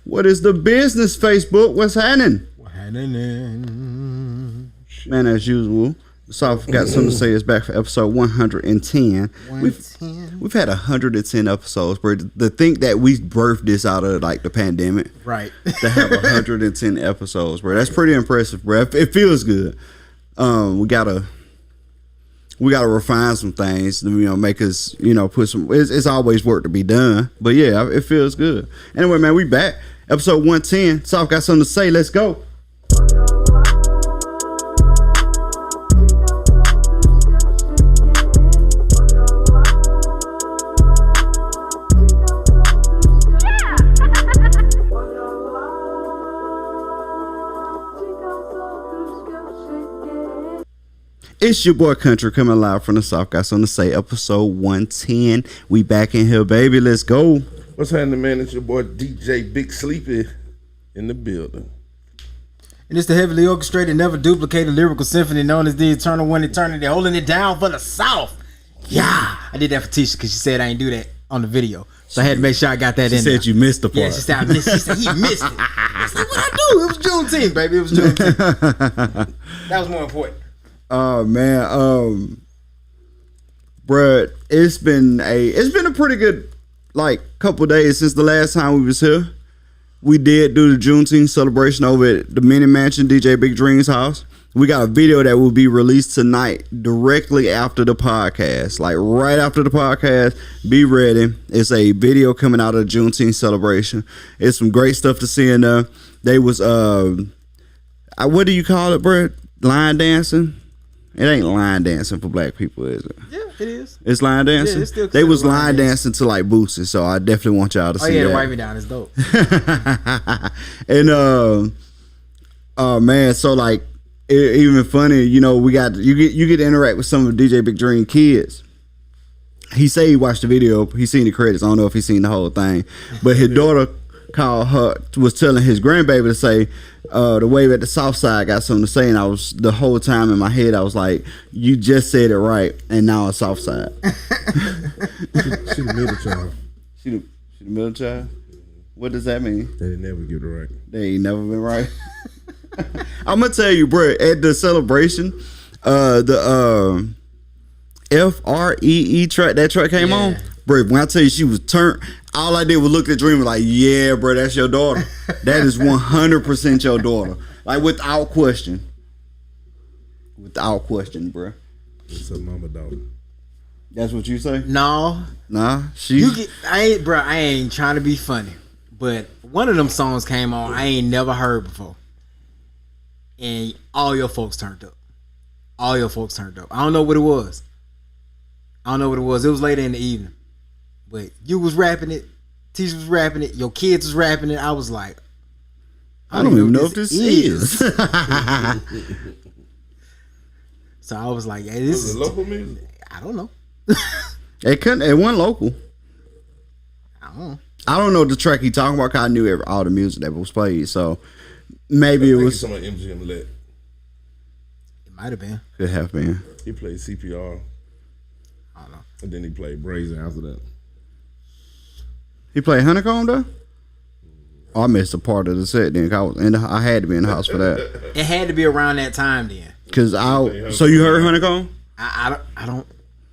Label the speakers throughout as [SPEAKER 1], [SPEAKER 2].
[SPEAKER 1] What is the business, Facebook? What's happening? Man, as usual, Souf got something to say. It's back for episode 110. We've had 110 episodes, bro. To think that we birthed this out of like the pandemic,
[SPEAKER 2] right?
[SPEAKER 1] To have 110 episodes, bro. That's pretty impressive, bro. It feels good. We gotta refine some things to, make us, put some. It's always work to be done, but yeah, it feels good. Anyway, man, we back. Episode 110. Souf got something to say. Let's go. It's your boy Country coming live from the Souf got something to say. Episode 110. We back in here, baby. Let's go.
[SPEAKER 3] What's happening, man? It's your boy DJ Big Sleepy in the building.
[SPEAKER 2] And it's the heavily orchestrated, never duplicated lyrical symphony known as the Eternal One Eternity, holding it down for the South. Yeah. I did that for Tisha because she said I ain't do that on the video. So I had to make sure I got that in there.
[SPEAKER 1] She said you missed the part.
[SPEAKER 2] Yeah, she said I missed it. She said he missed it. I said, what I do? It was Juneteenth, baby. It was Juneteenth. That was more important.
[SPEAKER 1] Oh man, bruh, it's been a pretty good couple days since the last time we was here. We did do the Juneteenth celebration over at the Mini Mansion, DJ Big Dream's house. We got a video that will be released tonight, directly after the podcast, like right after the podcast. Be ready. It's a video coming out of the Juneteenth celebration. It's some great stuff to see in there. They was what do you call it, bruh? Line dancing. It ain't line dancing for black people, is it?
[SPEAKER 2] Yeah, it is.
[SPEAKER 1] It's line dancing?
[SPEAKER 2] Yeah, it's still
[SPEAKER 1] they was line dancing to like Boosie, so I definitely want y'all to see that.
[SPEAKER 2] Oh yeah, write me down. It's dope.
[SPEAKER 1] And man, so like even funny, you get to interact with some of DJ Big Dream kids. He say he watched the video, he seen the credits. I don't know if he seen the whole thing, but his daughter was telling his grandbaby to say, the wave at the South Side got something to say, and I was the whole time in my head I was like, you just said it right, and now it's South Side.
[SPEAKER 3] She the middle child.
[SPEAKER 1] She the middle child? What does that mean?
[SPEAKER 3] They never get it right.
[SPEAKER 1] They ain't never been right. I'm gonna tell you, bro, at the celebration, the FREE track, that track came on. Bro, when I tell you she was turned, all I did was look at Dreamer like, yeah, bro, that's your daughter. That is 100% your daughter. Like, without question. Without question, bro.
[SPEAKER 3] It's a mama daughter.
[SPEAKER 1] That's what you say?
[SPEAKER 2] No.
[SPEAKER 1] Nah,
[SPEAKER 2] I ain't trying to be funny, but one of them songs came on I ain't never heard before. And all your folks turned up. I don't know what it was. It was later in the evening. But you was rapping it, Tisha was rapping it, your kids was rapping it. I was like,
[SPEAKER 1] I don't even know if this is.
[SPEAKER 2] So I was like, hey, this is
[SPEAKER 3] local music?
[SPEAKER 2] I don't know.
[SPEAKER 1] It wasn't local.
[SPEAKER 2] I
[SPEAKER 1] don't know the track he talking about, because I knew all the music that was played. So maybe it was
[SPEAKER 3] some of MGM Let.
[SPEAKER 2] It might have been.
[SPEAKER 1] Could have been.
[SPEAKER 3] He played CPR.
[SPEAKER 2] I don't know.
[SPEAKER 3] And then he played Brazen after that.
[SPEAKER 1] He played Honeycomb though? Oh, I missed a part of the set then. I had to be in the house for that.
[SPEAKER 2] It had to be around that time then.
[SPEAKER 1] So you heard Honeycomb?
[SPEAKER 2] I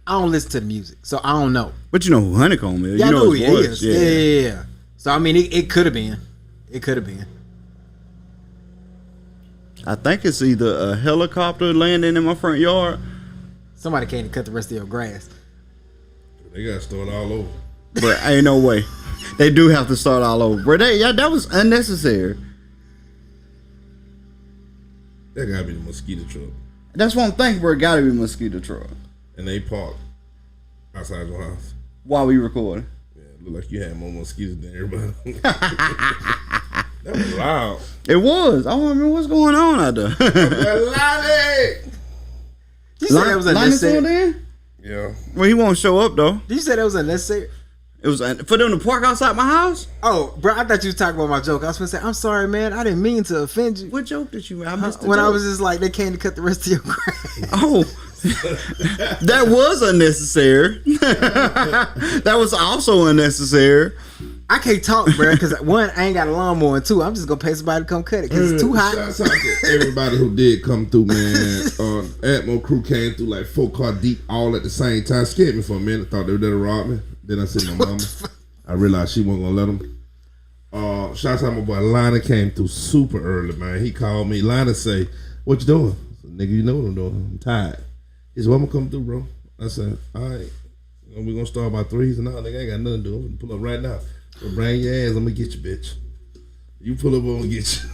[SPEAKER 2] don't listen to the music, so I don't know.
[SPEAKER 1] But you know who Honeycomb is.
[SPEAKER 2] Yeah,
[SPEAKER 1] you know
[SPEAKER 2] I know
[SPEAKER 1] his
[SPEAKER 2] who he
[SPEAKER 1] voice.
[SPEAKER 2] is. Yeah. So I mean, it could have been.
[SPEAKER 1] I think it's either a helicopter landing in my front yard.
[SPEAKER 2] Somebody came to cut the rest of your grass.
[SPEAKER 3] They got to start all over.
[SPEAKER 1] But ain't no way. They do have to start all over. Bro, that was unnecessary.
[SPEAKER 3] That got to be the mosquito truck.
[SPEAKER 1] That's what I'm thinking, bro. It got to be a mosquito truck.
[SPEAKER 3] And they parked outside your house.
[SPEAKER 1] While we recording.
[SPEAKER 3] Yeah, look like you had more mosquitoes than everybody. That was loud.
[SPEAKER 1] It was. I don't remember what's going on out there.
[SPEAKER 2] You said that was unnecessary.
[SPEAKER 3] Yeah.
[SPEAKER 1] Well, he won't show up though.
[SPEAKER 2] Did you say that was unnecessary?
[SPEAKER 1] It was for them to park outside my house.
[SPEAKER 2] Oh, bro, I thought you was talking about my joke. I was gonna say, I'm sorry, man. I didn't mean to offend you.
[SPEAKER 1] What joke did you? I missed the
[SPEAKER 2] when
[SPEAKER 1] joke.
[SPEAKER 2] I was just like, they came to cut the rest of your grass.
[SPEAKER 1] Oh, that was unnecessary. That was also unnecessary.
[SPEAKER 2] I can't talk, bro, because one, I ain't got a lawnmower, and two, I'm just gonna pay somebody to come cut it because it's too hot.
[SPEAKER 3] Shouts out to everybody who did come through, man. Atmo crew came through like 4 car deep all at the same time. Scared me for a minute. Thought they were there to rob me. Then I said my mama. I realized she wasn't gonna let them. Shouts out my boy Lana came through super early, man. He called me. Lana say, "What you doing?" I said, "Nigga, you know what I'm doing. I'm tired." He said, "Well, I'm gonna come through, bro." I said, "All right. We're gonna start by 3." He said, "No, nigga, I ain't got nothing to do. I'm gonna pull up right now. So bring your ass, I'm gonna get you, bitch. You pull up, I'm gonna get you."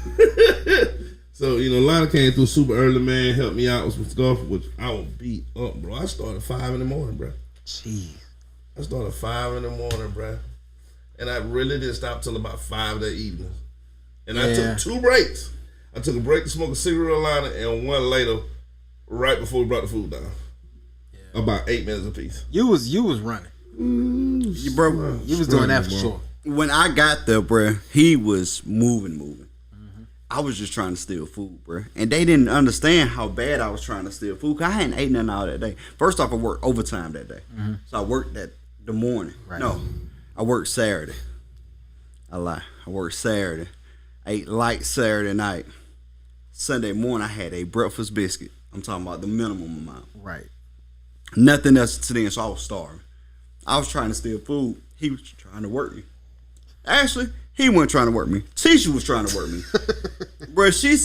[SPEAKER 3] So, Lana came through super early, man, helped me out with some stuff, which I was beat up, bro. I started 5 in the morning, bro.
[SPEAKER 2] Jeez.
[SPEAKER 3] I started 5 in the morning, bro. And I really didn't stop till about 5 that evening. And I took 2 breaks. I took a break to smoke a cigarette with Lana and one later, right before we brought the food down. Yeah. About 8 minutes apiece.
[SPEAKER 2] You was running.
[SPEAKER 1] Bro,
[SPEAKER 2] You was doing that for sure.
[SPEAKER 1] When I got there, bro, he was moving. Mm-hmm. I was just trying to steal food, bro. And they didn't understand how bad I was trying to steal food, because I hadn't ate nothing all that day. First off, I worked overtime that day. Mm-hmm. So I worked the morning. Right. No, I worked Saturday. I lie. I worked Saturday. I ate light Saturday night. Sunday morning, I had a breakfast biscuit. I'm talking about the minimum amount.
[SPEAKER 2] Right.
[SPEAKER 1] Nothing else to then, so I was starving. I was trying to steal food. He was trying to work me. Actually, he wasn't trying to work me. Tisha was trying to work me. Bro, she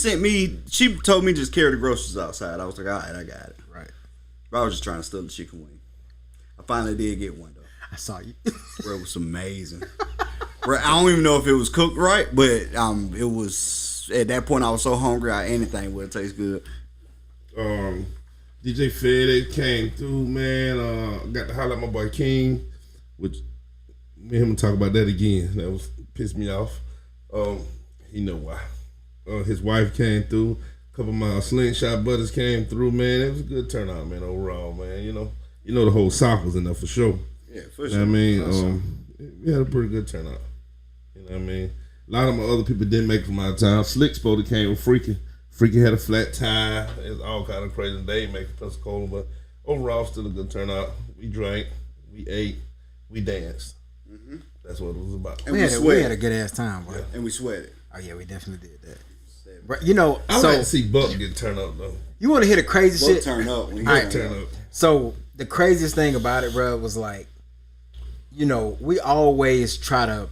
[SPEAKER 1] told me just carry the groceries outside. I was like, all right, I got it.
[SPEAKER 2] Right.
[SPEAKER 1] But I was just trying to steal the chicken wing. I finally did get one, though.
[SPEAKER 2] I saw you.
[SPEAKER 1] Bro, it was amazing. Bro, I don't even know if it was cooked right, but it was, at that point, I was so hungry, anything would taste good.
[SPEAKER 3] DJ FedEx came through, man. Got to holler at my boy King, which me and him talk about that again. That was pissed me off. You know why. His wife came through. A couple of my slingshot buddies came through, man. It was a good turnout, man, overall, man. You know the whole South was in there for sure.
[SPEAKER 1] Yeah, for sure.
[SPEAKER 3] You know what I mean? We had a pretty good turnout. You know what I mean? A lot of my other people didn't make it from out of town. Slick Spoda came with Freaky. Freaky had a flat tire. It's all kind of crazy. They didn't make it Pensacola, but overall, still a good turnout. We drank, we ate, we danced. Mm-hmm. That's what it was about.
[SPEAKER 2] And we had a good ass time, bro.
[SPEAKER 1] Yeah. And we sweated.
[SPEAKER 2] Oh yeah, we definitely did that.
[SPEAKER 1] Bro,
[SPEAKER 3] I like to see Buck get turned up though.
[SPEAKER 2] You want to hear the crazy
[SPEAKER 1] Buck
[SPEAKER 2] shit?
[SPEAKER 1] Turn up.
[SPEAKER 3] All right, turn up.
[SPEAKER 2] So the craziest thing about it, bro, was like, we always try to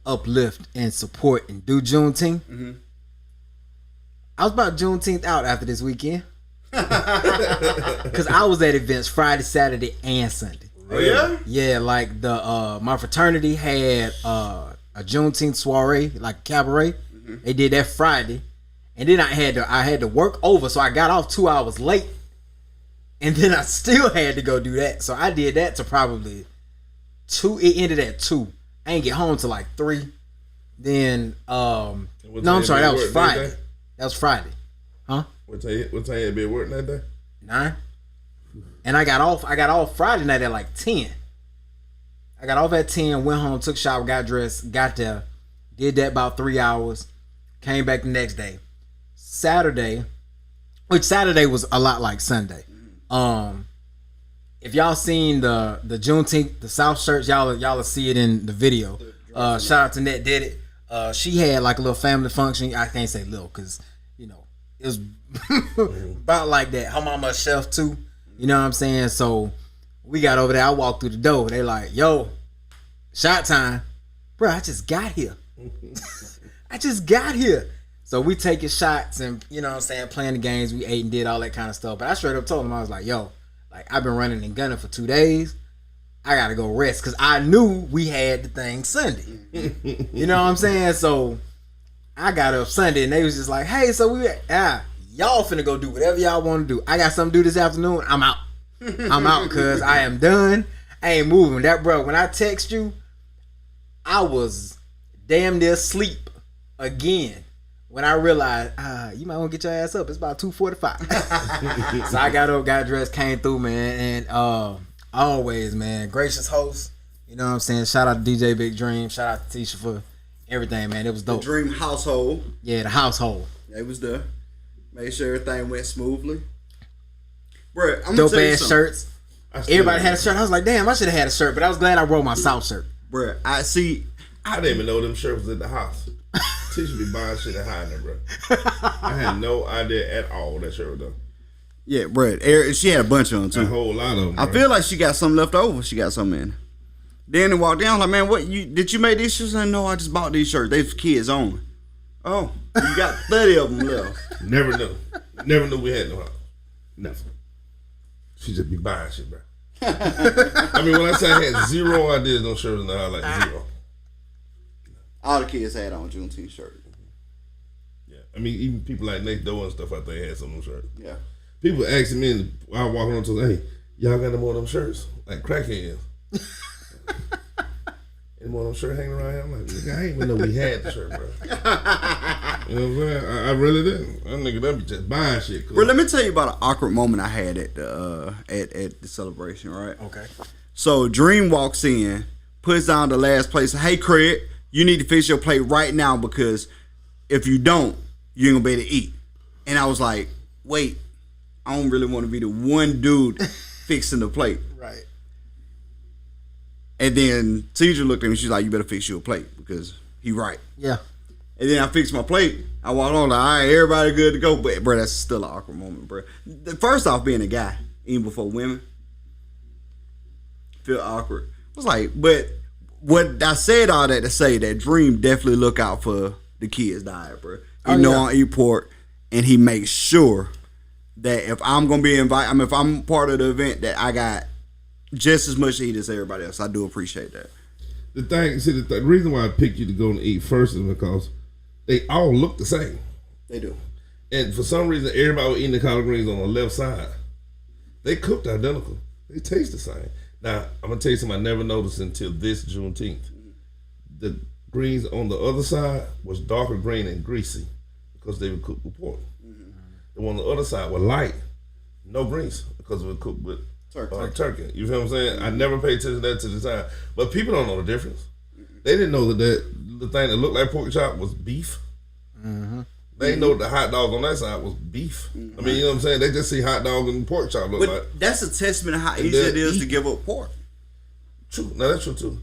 [SPEAKER 2] uplift and support and do Juneteenth. Mm-hmm. I was about Juneteenth out after this weekend. Because I was at events Friday, Saturday, and Sunday.
[SPEAKER 1] Oh, yeah?
[SPEAKER 2] Yeah, like my fraternity had a Juneteenth soiree, like cabaret. Mm-hmm. They did that Friday. And then I had to work over, so I got off 2 hours late. And then I still had to go do that. So I did that to probably 2. It ended at 2. I ain't get home till like 3. Then I'm sorry, that was Friday. That was Friday. Huh?
[SPEAKER 3] What time you had been working that day?
[SPEAKER 2] 9. And I got off Friday night at like 10. I got off at 10, went home, took a shower, got dressed, got there, did that about 3 hours, came back the next day. Saturday was a lot like Sunday. If y'all seen the Juneteenth, the South shirts, y'all will see it in the video. Shout out to Net Did It. She had like a little family function. I can't say little because it was about like that. Her mama a chef too. You know what I'm saying? So we got over there. I walked through the door. They like, yo, shot time. Bro, I just got here. So we taking shots and, you know what I'm saying, playing the games. We ate and did all that kind of stuff. But I straight up told him, I was like, yo, like I've been running and gunning for 2 days. I got to go rest because I knew we had the thing Sunday. You know what I'm saying? So I got up Sunday and they was just like, hey, so y'all finna go do whatever y'all want to do. I got something to do this afternoon. I'm out. I'm out because I am done. I ain't moving. That, bro, when I text you, I was damn near asleep again. When I realized, you might want to get your ass up. It's about 2:45. So I got up, got dressed, came through, man. And always, man, gracious host. You know what I'm saying? Shout out to DJ Big Dream. Shout out to Tisha for everything, man. It was dope.
[SPEAKER 1] The Dream household.
[SPEAKER 2] Yeah, the household.
[SPEAKER 1] Yeah, it was there. Made sure everything went smoothly. Bro, I'm
[SPEAKER 2] dope
[SPEAKER 1] gonna tell you
[SPEAKER 2] ass
[SPEAKER 1] something.
[SPEAKER 2] shirts. Everybody had a shirt. I was like, damn, I should have had a shirt, but I was glad I wore my South shirt.
[SPEAKER 1] Bro, I see.
[SPEAKER 3] I didn't even know them shirts was in the house. Teacher be buying shit and hiding it, bro. I had no idea at all that shirt was done.
[SPEAKER 1] Yeah, bro. She had a bunch of them too.
[SPEAKER 3] A whole lot of them.
[SPEAKER 1] I feel like she got some left over. She got some in. Then they walked down like, man, what did you make these shirts? I know I just bought these shirts. They for kids only. Oh, you got 30 of them left.
[SPEAKER 3] Never knew. Never knew we had no house. Never. She just be buying shit, bro. I mean, when I say I had zero ideas, no shirts in the house, like zero.
[SPEAKER 1] All the kids had on Juneteenth shirts.
[SPEAKER 3] Yeah, I mean, even people like Nate Doe and stuff, I think had some of them shirts.
[SPEAKER 1] Yeah.
[SPEAKER 3] People asking me, I walk around to hey, y'all got any more of them shirts? Like crackheads. Any more of them shirts hanging around here? I'm like, nigga, I ain't even know we had the shirt, bro. You know what I'm saying? I really didn't. That nigga, that be just buying shit.
[SPEAKER 1] Bro, let me tell you about an awkward moment I had at the celebration, right?
[SPEAKER 2] Okay.
[SPEAKER 1] So Dream walks in, puts down the last plate, says, hey, Craig, you need to fix your plate right now because if you don't, you ain't gonna be able to eat. And I was like, wait, I don't really want to be the one dude fixing the plate.
[SPEAKER 2] Right.
[SPEAKER 1] And then teacher looked at me, she's like, you better fix your plate because he right.
[SPEAKER 2] Yeah.
[SPEAKER 1] And then I fixed my plate. I walked on like, all right, everybody good to go. But, bro, that's still an awkward moment, bro. First off, being a guy, even before women, feel awkward. I was like, but what I said all that to say that Dream definitely look out for the kids' diet, bro. He know I eat pork, and he makes sure that if I'm gonna be invited, if I'm part of the event, that I got just as much to eat as everybody else. I do appreciate that.
[SPEAKER 3] The thing, see, the reason why I picked you to go and eat first is because they all look the same.
[SPEAKER 1] They do.
[SPEAKER 3] And for some reason, everybody was eating the collard greens on the left side. They cooked identical. They taste the same. Now, I'm going to tell you something I never noticed until this Juneteenth. The greens on the other side was darker green and greasy because they were cooked with pork. Mm-hmm. The one on the other side was light, no greens because it was cooked with turkey. You feel what I'm saying? I never paid attention to that to the time. But people don't know the difference. They didn't know that the thing that looked like pork chop was beef. Mm-hmm. They didn't know the hot dog on that side was beef. Mm-hmm. I mean, you know what I'm saying? They just see hot dog and pork chop look like.
[SPEAKER 1] That's a testament of how easy it is to give up pork.
[SPEAKER 3] True. No, that's true too.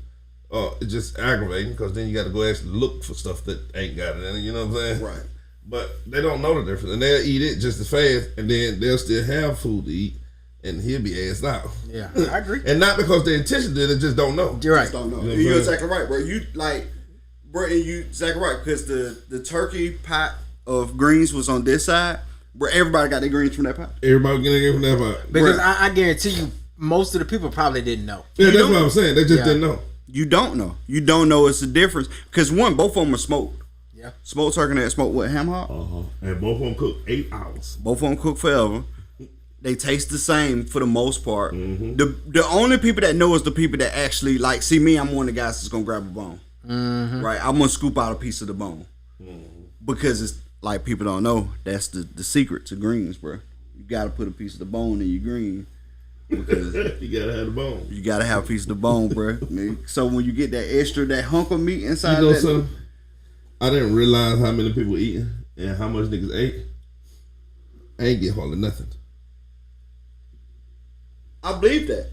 [SPEAKER 3] It's just aggravating because then you got to go actually look for stuff that ain't got it in it. You know what I'm saying?
[SPEAKER 1] Right.
[SPEAKER 3] But they don't know the difference, and they'll eat it just as fast, and then they'll still have food to eat, and he'll be assed out.
[SPEAKER 2] Yeah, I agree.
[SPEAKER 3] And not because they intention did it, just don't know.
[SPEAKER 2] You're right.
[SPEAKER 1] Just don't know. You're exactly right, bro. You exactly right because the turkey pot of greens was on this side, where everybody got their greens from that pot.
[SPEAKER 3] Everybody getting it from that pot.
[SPEAKER 2] Because I guarantee you, most of the people probably didn't know.
[SPEAKER 3] Yeah, that's what I'm saying. They just didn't know.
[SPEAKER 1] You don't know. You don't know it's the difference because one, both of them are smoked.
[SPEAKER 2] Yeah.
[SPEAKER 1] Smoked turkey and smoked what, ham hock?
[SPEAKER 3] And both of them cook 8 hours.
[SPEAKER 1] Both of them cook forever. They taste the same for the most part.
[SPEAKER 3] Mm-hmm.
[SPEAKER 1] The only people that know is the people that actually like. See me, I'm one of the guys that's gonna grab a bone. Mm-hmm. Right, I'm gonna scoop out a piece of the bone because it's like people don't know that's the secret to greens, bro. You gotta put a piece of the bone in your green because
[SPEAKER 3] you gotta have the bone.
[SPEAKER 1] You gotta have a piece of the bone, bro. So when you get that hunk of meat inside,
[SPEAKER 3] you know something? I didn't realize how many people eating and how much niggas ate. I ain't get hardly nothing.
[SPEAKER 1] I believe that.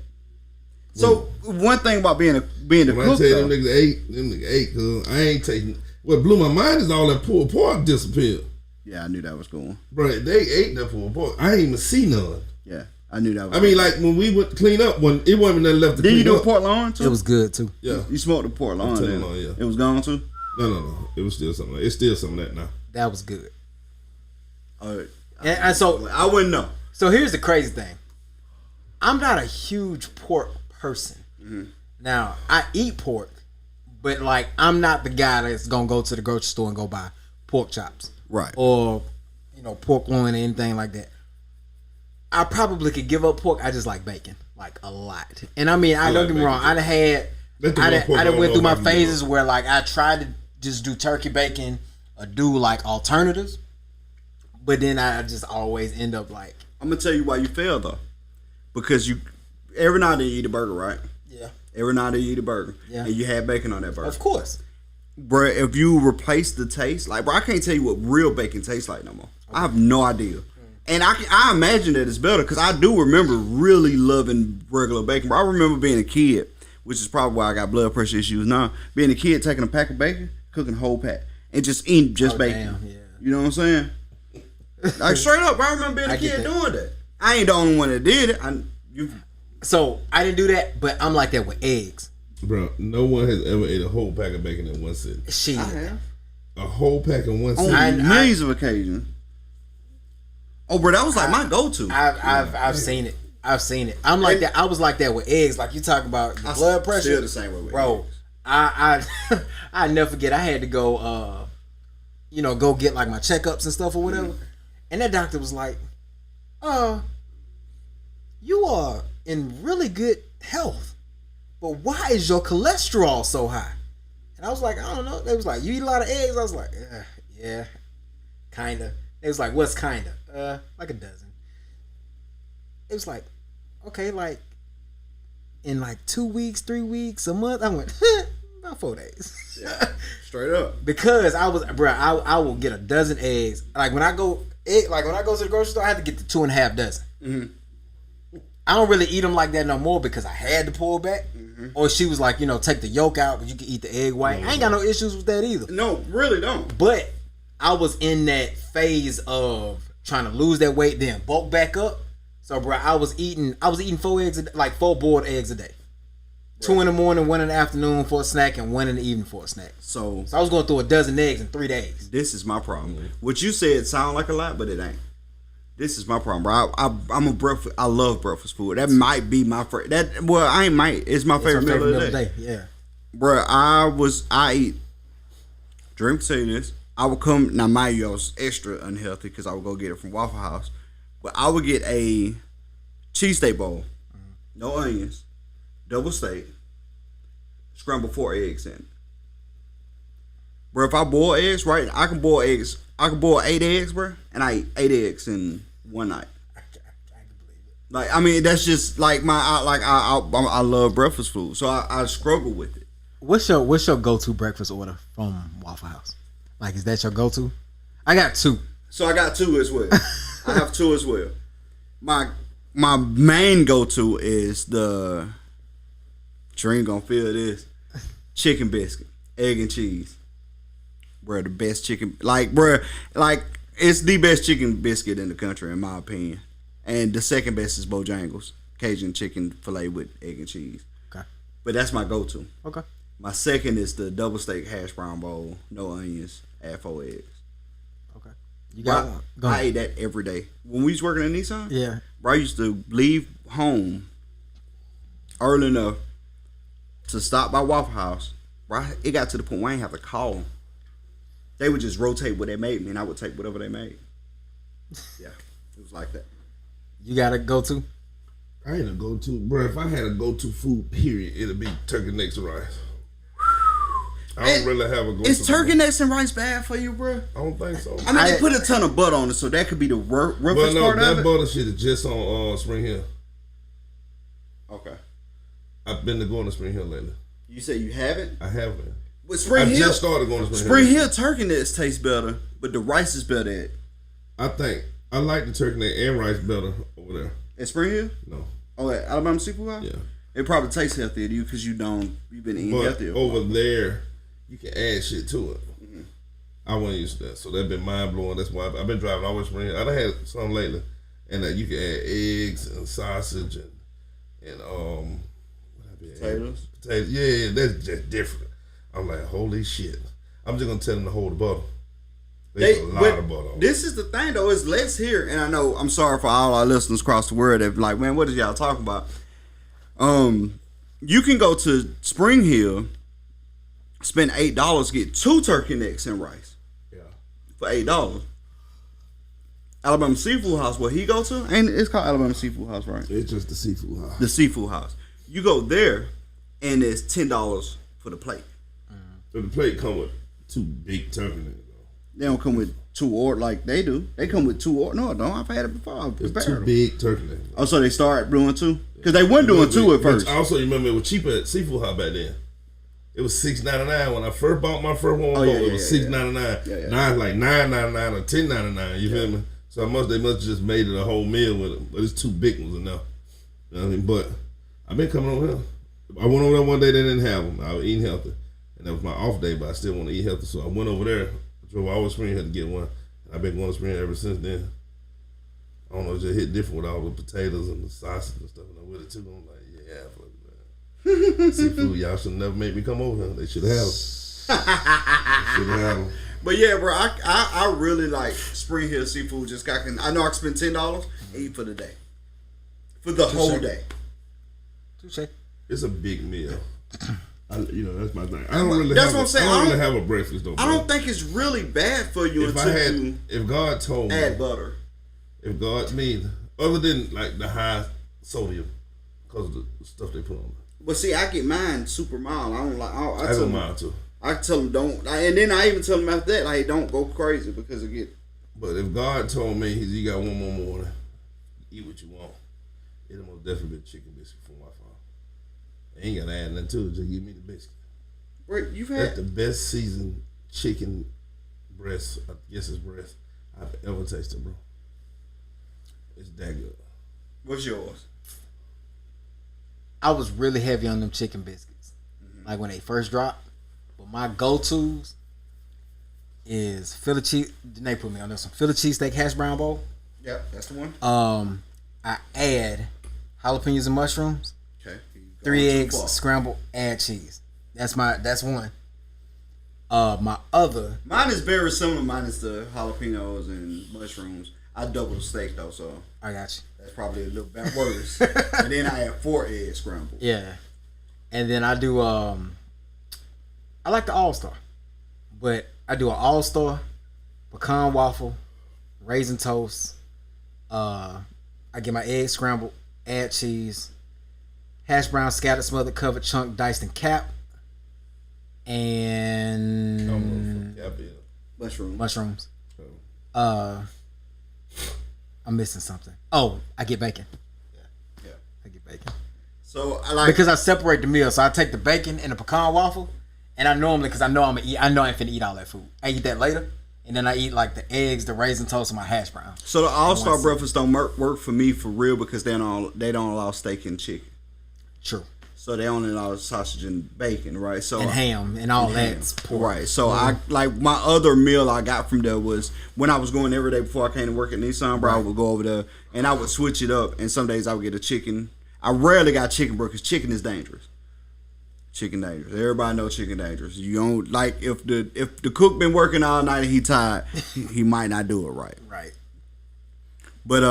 [SPEAKER 1] So one thing about being a cook,
[SPEAKER 3] when I tell you them niggas ate, cause I ain't taking. What blew my mind is all that pulled pork disappeared.
[SPEAKER 1] Yeah, I knew that was going.
[SPEAKER 3] Bro, they ate that pulled pork. I ain't even see none.
[SPEAKER 1] Yeah, I knew that was.
[SPEAKER 3] I mean, like when we went to clean up, when it wasn't nothing left to clean up.
[SPEAKER 1] Did you do a pork loin too?
[SPEAKER 2] It was good too.
[SPEAKER 3] Yeah,
[SPEAKER 1] you smoked the pork loin.
[SPEAKER 3] Yeah,
[SPEAKER 1] it was gone too.
[SPEAKER 3] No. It was still something. It's still some of that now.
[SPEAKER 2] That was good.
[SPEAKER 1] And
[SPEAKER 2] so
[SPEAKER 1] I wouldn't know.
[SPEAKER 2] So here's the crazy thing. I'm not a huge pork person. Mm-hmm. Now I eat pork, but like I'm not the guy that's gonna go to the grocery store and go buy pork chops,
[SPEAKER 1] right?
[SPEAKER 2] Or pork loin or anything like that. I probably could give up pork. I just like bacon, like a lot. And I mean, I don't get me wrong. I done went through my phases where like I tried to just do turkey bacon or do like alternatives, but then I just always end up like.
[SPEAKER 1] I'm gonna tell you why you fail though, because you every night you eat a burger, right?
[SPEAKER 2] Yeah.
[SPEAKER 1] Every night you eat a burger, and you had bacon on that burger.
[SPEAKER 2] Of course,
[SPEAKER 1] bro. If you replace the taste, like bro, I can't tell you what real bacon tastes like no more. Okay. I have no idea. And I imagine that it's better because I do remember really loving regular bacon. Bro, I remember being a kid which is probably why I got blood pressure issues now. Being a kid, taking a pack of bacon, cooking a whole pack, and just eating just bacon.
[SPEAKER 2] Damn, yeah.
[SPEAKER 1] You know what I'm saying? Like straight up, I remember being a kid doing that. I ain't the only one that did it.
[SPEAKER 2] So I didn't do that, but I'm like that with eggs.
[SPEAKER 3] Bro, no one has ever ate a whole pack of bacon in one sitting.
[SPEAKER 2] Shit.
[SPEAKER 1] I have.
[SPEAKER 3] A whole pack in one sitting.
[SPEAKER 1] On millions of occasions. Oh, bro, that was like my go-to.
[SPEAKER 2] I've seen it. I've seen it. I'm like that. I was like that with eggs. Like you talk about the blood pressure.
[SPEAKER 1] Still the same way with
[SPEAKER 2] bro.
[SPEAKER 1] eggs.
[SPEAKER 2] I never forget. I had to go, go get like my checkups and stuff or whatever. And that doctor was like, you are in really good health, but why is your cholesterol so high? And I was like, I don't know. They was like, you eat a lot of eggs? I was like, yeah, kinda. They was like, what's kinda? Like a dozen. It was like, okay, like in like 2 weeks, 3 weeks, a month. I went, about 4 days.
[SPEAKER 1] Yeah, straight up.
[SPEAKER 2] Because I will get a dozen eggs. Like when I go to the grocery store, I have to get the 2.5 dozen.
[SPEAKER 1] Mm-hmm.
[SPEAKER 2] I don't really eat them like that no more because I had to pull back.
[SPEAKER 1] Mm-hmm.
[SPEAKER 2] Or she was like, take the yolk out, but you can eat the egg white. I ain't got no issues with that either.
[SPEAKER 1] No, really don't.
[SPEAKER 2] But I was in that phase of trying to lose that weight, then bulk back up. So, bro, I was eating 4 eggs, like 4 boiled eggs a day. Right. 2 in the morning, 1 in the afternoon for a snack, and 1 in the evening for a snack. So I was going through a dozen eggs in 3 days.
[SPEAKER 1] This is my problem. Mm-hmm. What you said sound like a lot, but it ain't. This is my problem, bro. I love breakfast food. That might be my favorite. It's my favorite meal of the day.
[SPEAKER 2] Yeah,
[SPEAKER 1] bro. I eat. Dream to tell you this. I would come now. My I was extra unhealthy because I would go get it from Waffle House, but I would get a cheesesteak bowl, no onions, double steak, scrambled 4 eggs in it. Bro, if I boil eggs, right, I can boil eggs. I can boil 8 eggs, bro, and I eat 8 eggs in one night.
[SPEAKER 2] I can believe it.
[SPEAKER 1] Like, I mean, that's just like I love breakfast food, so I struggle with it.
[SPEAKER 2] What's your go-to breakfast order from Waffle House? Like, is that your go-to? I got 2.
[SPEAKER 1] So I got 2 as well. I have 2 as well. My main go-to is the. You ain't gonna feel this. Chicken biscuit, egg and cheese. Bro, the best chicken, it's the best chicken biscuit in the country, in my opinion. And the second best is Bojangles, Cajun chicken fillet with egg and cheese.
[SPEAKER 2] Okay.
[SPEAKER 1] But that's my go-to.
[SPEAKER 2] Okay.
[SPEAKER 1] My second is the double steak hash brown bowl, no onions, add 4 eggs.
[SPEAKER 2] Okay. You got one. Go ahead.
[SPEAKER 1] I ate that every day. When we was working at Nissan,
[SPEAKER 2] yeah,
[SPEAKER 1] bro, I used to leave home early enough to stop by Waffle House. Bro, it got to the point where I ain't have to call them. They would just rotate what they made me, and I would take whatever they made. Yeah, it was like that.
[SPEAKER 2] You got a go-to?
[SPEAKER 3] I ain't a go-to, bro. If I had a go-to food, period, it'd be turkey necks and rice. I don't really have a go-to.
[SPEAKER 1] Is turkey necks and rice bad for you, bro?
[SPEAKER 3] I don't think so.
[SPEAKER 1] I mean, they put a ton of butter on it, so that could be the roughest part of it.
[SPEAKER 3] That butter shit is just on Spring Hill.
[SPEAKER 1] Okay.
[SPEAKER 3] I've been to going to Spring Hill lately.
[SPEAKER 1] You say you haven't?
[SPEAKER 3] I haven't.
[SPEAKER 1] With Spring Hill,
[SPEAKER 3] just started going to
[SPEAKER 1] Spring Hill turkey necks taste better, but the rice is better at.
[SPEAKER 3] I think I like the turkey neck and rice better over there.
[SPEAKER 1] At Spring Hill?
[SPEAKER 3] No.
[SPEAKER 1] Oh, at Alabama Seafood House?
[SPEAKER 3] Yeah.
[SPEAKER 1] It probably tastes healthier to you because you've been eating healthier.
[SPEAKER 3] Over there, you can add shit to it. Mm-hmm. I wasn't used to that, so that's been mind blowing. That's why I've been driving all the way to Spring Hill. I done had some lately, and you can add eggs and sausage and
[SPEAKER 1] potatoes.
[SPEAKER 3] Potatoes. Yeah, that's just different. I'm like, holy shit. I'm just gonna tell them to hold the butter. There's a lot of butter on.
[SPEAKER 1] This is the thing though, is less here, and I know I'm sorry for all our listeners across the world that be like, man, what is y'all talking about? You can go to Spring Hill, spend $8, get 2 turkey necks and rice.
[SPEAKER 3] Yeah.
[SPEAKER 1] For $8. Alabama Seafood House, where he go to, and it's called Alabama Seafood House, right?
[SPEAKER 3] It's just the seafood house.
[SPEAKER 1] The seafood house. You go there, and it's $10 for the plate.
[SPEAKER 3] So the plate come with 2 big turkey necks.
[SPEAKER 1] They don't come with 2 or like they do. They come with 2 or no, don't. I've had it before.
[SPEAKER 3] It's 2 big turkey necks.
[SPEAKER 1] Oh, so they start doing 2? Because they weren't doing 2 at first.
[SPEAKER 3] I also remember it was cheaper at Seafood House back then. It was $6.99 when I first bought my first one. It was $6.99.
[SPEAKER 1] Yeah.
[SPEAKER 3] Now it's like $9.99 or $10.99. You feel me? So they must just made it a whole meal with it. But it's 2 big ones enough. You know what I mean? But I've been coming over here. I went over there one day. They didn't have them. I was eating healthy, and that was my off day. But I still want to eat healthy, so I went over there. Drove all the Spring Hill to get one. I've been going to Spring Hill ever since then. I don't know, it just hit different with all the potatoes and the sausage and stuff. And I with it too. I'm like, yeah, fuck that. Seafood, y'all should never make me come over here. They should have. Should have.
[SPEAKER 1] But yeah, bro, I really like Spring Hill seafood. Just got. I know I can spend $10 and eat for the day, for the whole day.
[SPEAKER 2] Touché.
[SPEAKER 3] It's a big meal. That's my thing. I don't really.
[SPEAKER 1] That's what I'm saying.
[SPEAKER 3] I don't really have a breakfast though. Bro.
[SPEAKER 1] I don't think it's really bad for you
[SPEAKER 3] if God told me
[SPEAKER 1] add butter.
[SPEAKER 3] If God other than like the high sodium because of the stuff they put on.
[SPEAKER 1] But see, I get mine super mild. I don't like. I
[SPEAKER 3] go mild too.
[SPEAKER 1] I tell them don't, and then I even tell them after that, like, don't go crazy because it get.
[SPEAKER 3] But if God told me you got one more morning, eat what you want, it'll most definitely be a chicken biscuit from Waffle. Ain't gotta add nothing to it. Just give me the biscuit.
[SPEAKER 1] Bro,
[SPEAKER 3] that's the best seasoned chicken breast. I guess it's breast I've ever tasted, bro. It's that good.
[SPEAKER 1] What's yours?
[SPEAKER 2] I was really heavy on them chicken biscuits, like when they first dropped. But my go-tos is Philly cheese. They put me on this one. Philly cheesesteak hash brown bowl.
[SPEAKER 1] Yeah, that's the one.
[SPEAKER 2] I add jalapenos and mushrooms.
[SPEAKER 1] Okay.
[SPEAKER 2] 3 eggs, scrambled, add cheese. That's one. Mine
[SPEAKER 1] is very similar. Mine is the jalapenos and mushrooms. I double the steak though, so
[SPEAKER 2] I got you.
[SPEAKER 1] That's probably a little bit worse. And then I have 4 eggs scrambled.
[SPEAKER 2] Yeah, and then I do. I like the All-Star, but I do an All-Star, pecan waffle, raisin toast. I get my eggs scrambled, add cheese, hash brown, scattered, smothered, covered, chunk, diced, and cap, and mushrooms. I'm missing something. Oh, I get bacon. Yeah, I get bacon.
[SPEAKER 1] So I like
[SPEAKER 2] because I separate the meal. So I take the bacon and the pecan waffle, and I normally because I know I ain't finna eat all that food. I eat that later, and then I eat like the eggs, the raisin toast, and my hash brown.
[SPEAKER 1] So the All-Star breakfast don't work for me for real because they don't allow steak and chicken.
[SPEAKER 2] True.
[SPEAKER 1] So they only allow sausage and bacon, right? So
[SPEAKER 2] and ham and all that's pork.
[SPEAKER 1] Right. So I like my other meal I got from there was when I was going every day before I came to work at Nissan, bro. Right. I would go over there and I would switch it up. And some days I would get a chicken. I rarely got chicken, bro, because chicken is dangerous. Chicken dangerous. Everybody know chicken dangerous. You don't like if the cook been working all night and he tired, he might not do it right.
[SPEAKER 2] Right.
[SPEAKER 1] But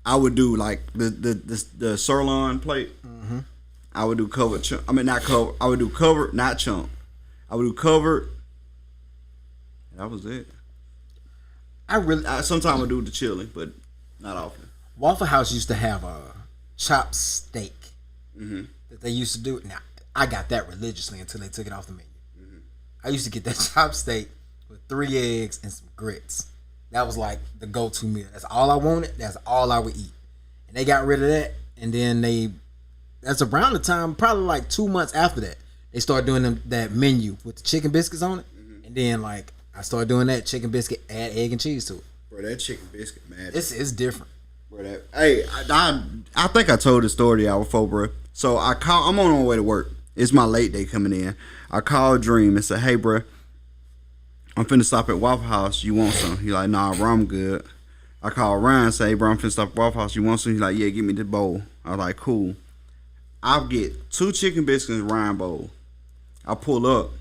[SPEAKER 1] I would do like the sirloin plate.
[SPEAKER 2] Mm-hmm.
[SPEAKER 1] I would do covered chunk. I mean, not covered. I would do covered, not chunk. I would do covered. That was it. Sometimes I would do the chili, but not often.
[SPEAKER 2] Waffle House used to have a chopped steak that they used to do. Now, I got that religiously until they took it off the menu. Mm-hmm. I used to get that chopped steak with 3 eggs and some grits. That was like the go-to meal. That's all I wanted. That's all I would eat. And they got rid of that, and then that's around the time, probably like 2 months after that, they started doing that menu with the chicken biscuits on it. Mm-hmm. And then like I started doing that chicken biscuit, add egg and cheese to it.
[SPEAKER 1] Bro, that chicken biscuit, man.
[SPEAKER 2] It's different.
[SPEAKER 1] Bro, I think I told the story the hour before, bro. So I'm on my way to work. It's my late day coming in. I called Dream and said, hey, bro, I'm finna stop at Waffle House. You want some? He like, nah, bro, I'm good. I called Ryan and say, hey, bro, I'm finna stop at Waffle House. You want some? He like, yeah, give me the bowl. I was like, cool. I'll get 2 chicken biscuits in Ryan bowl. I pull up.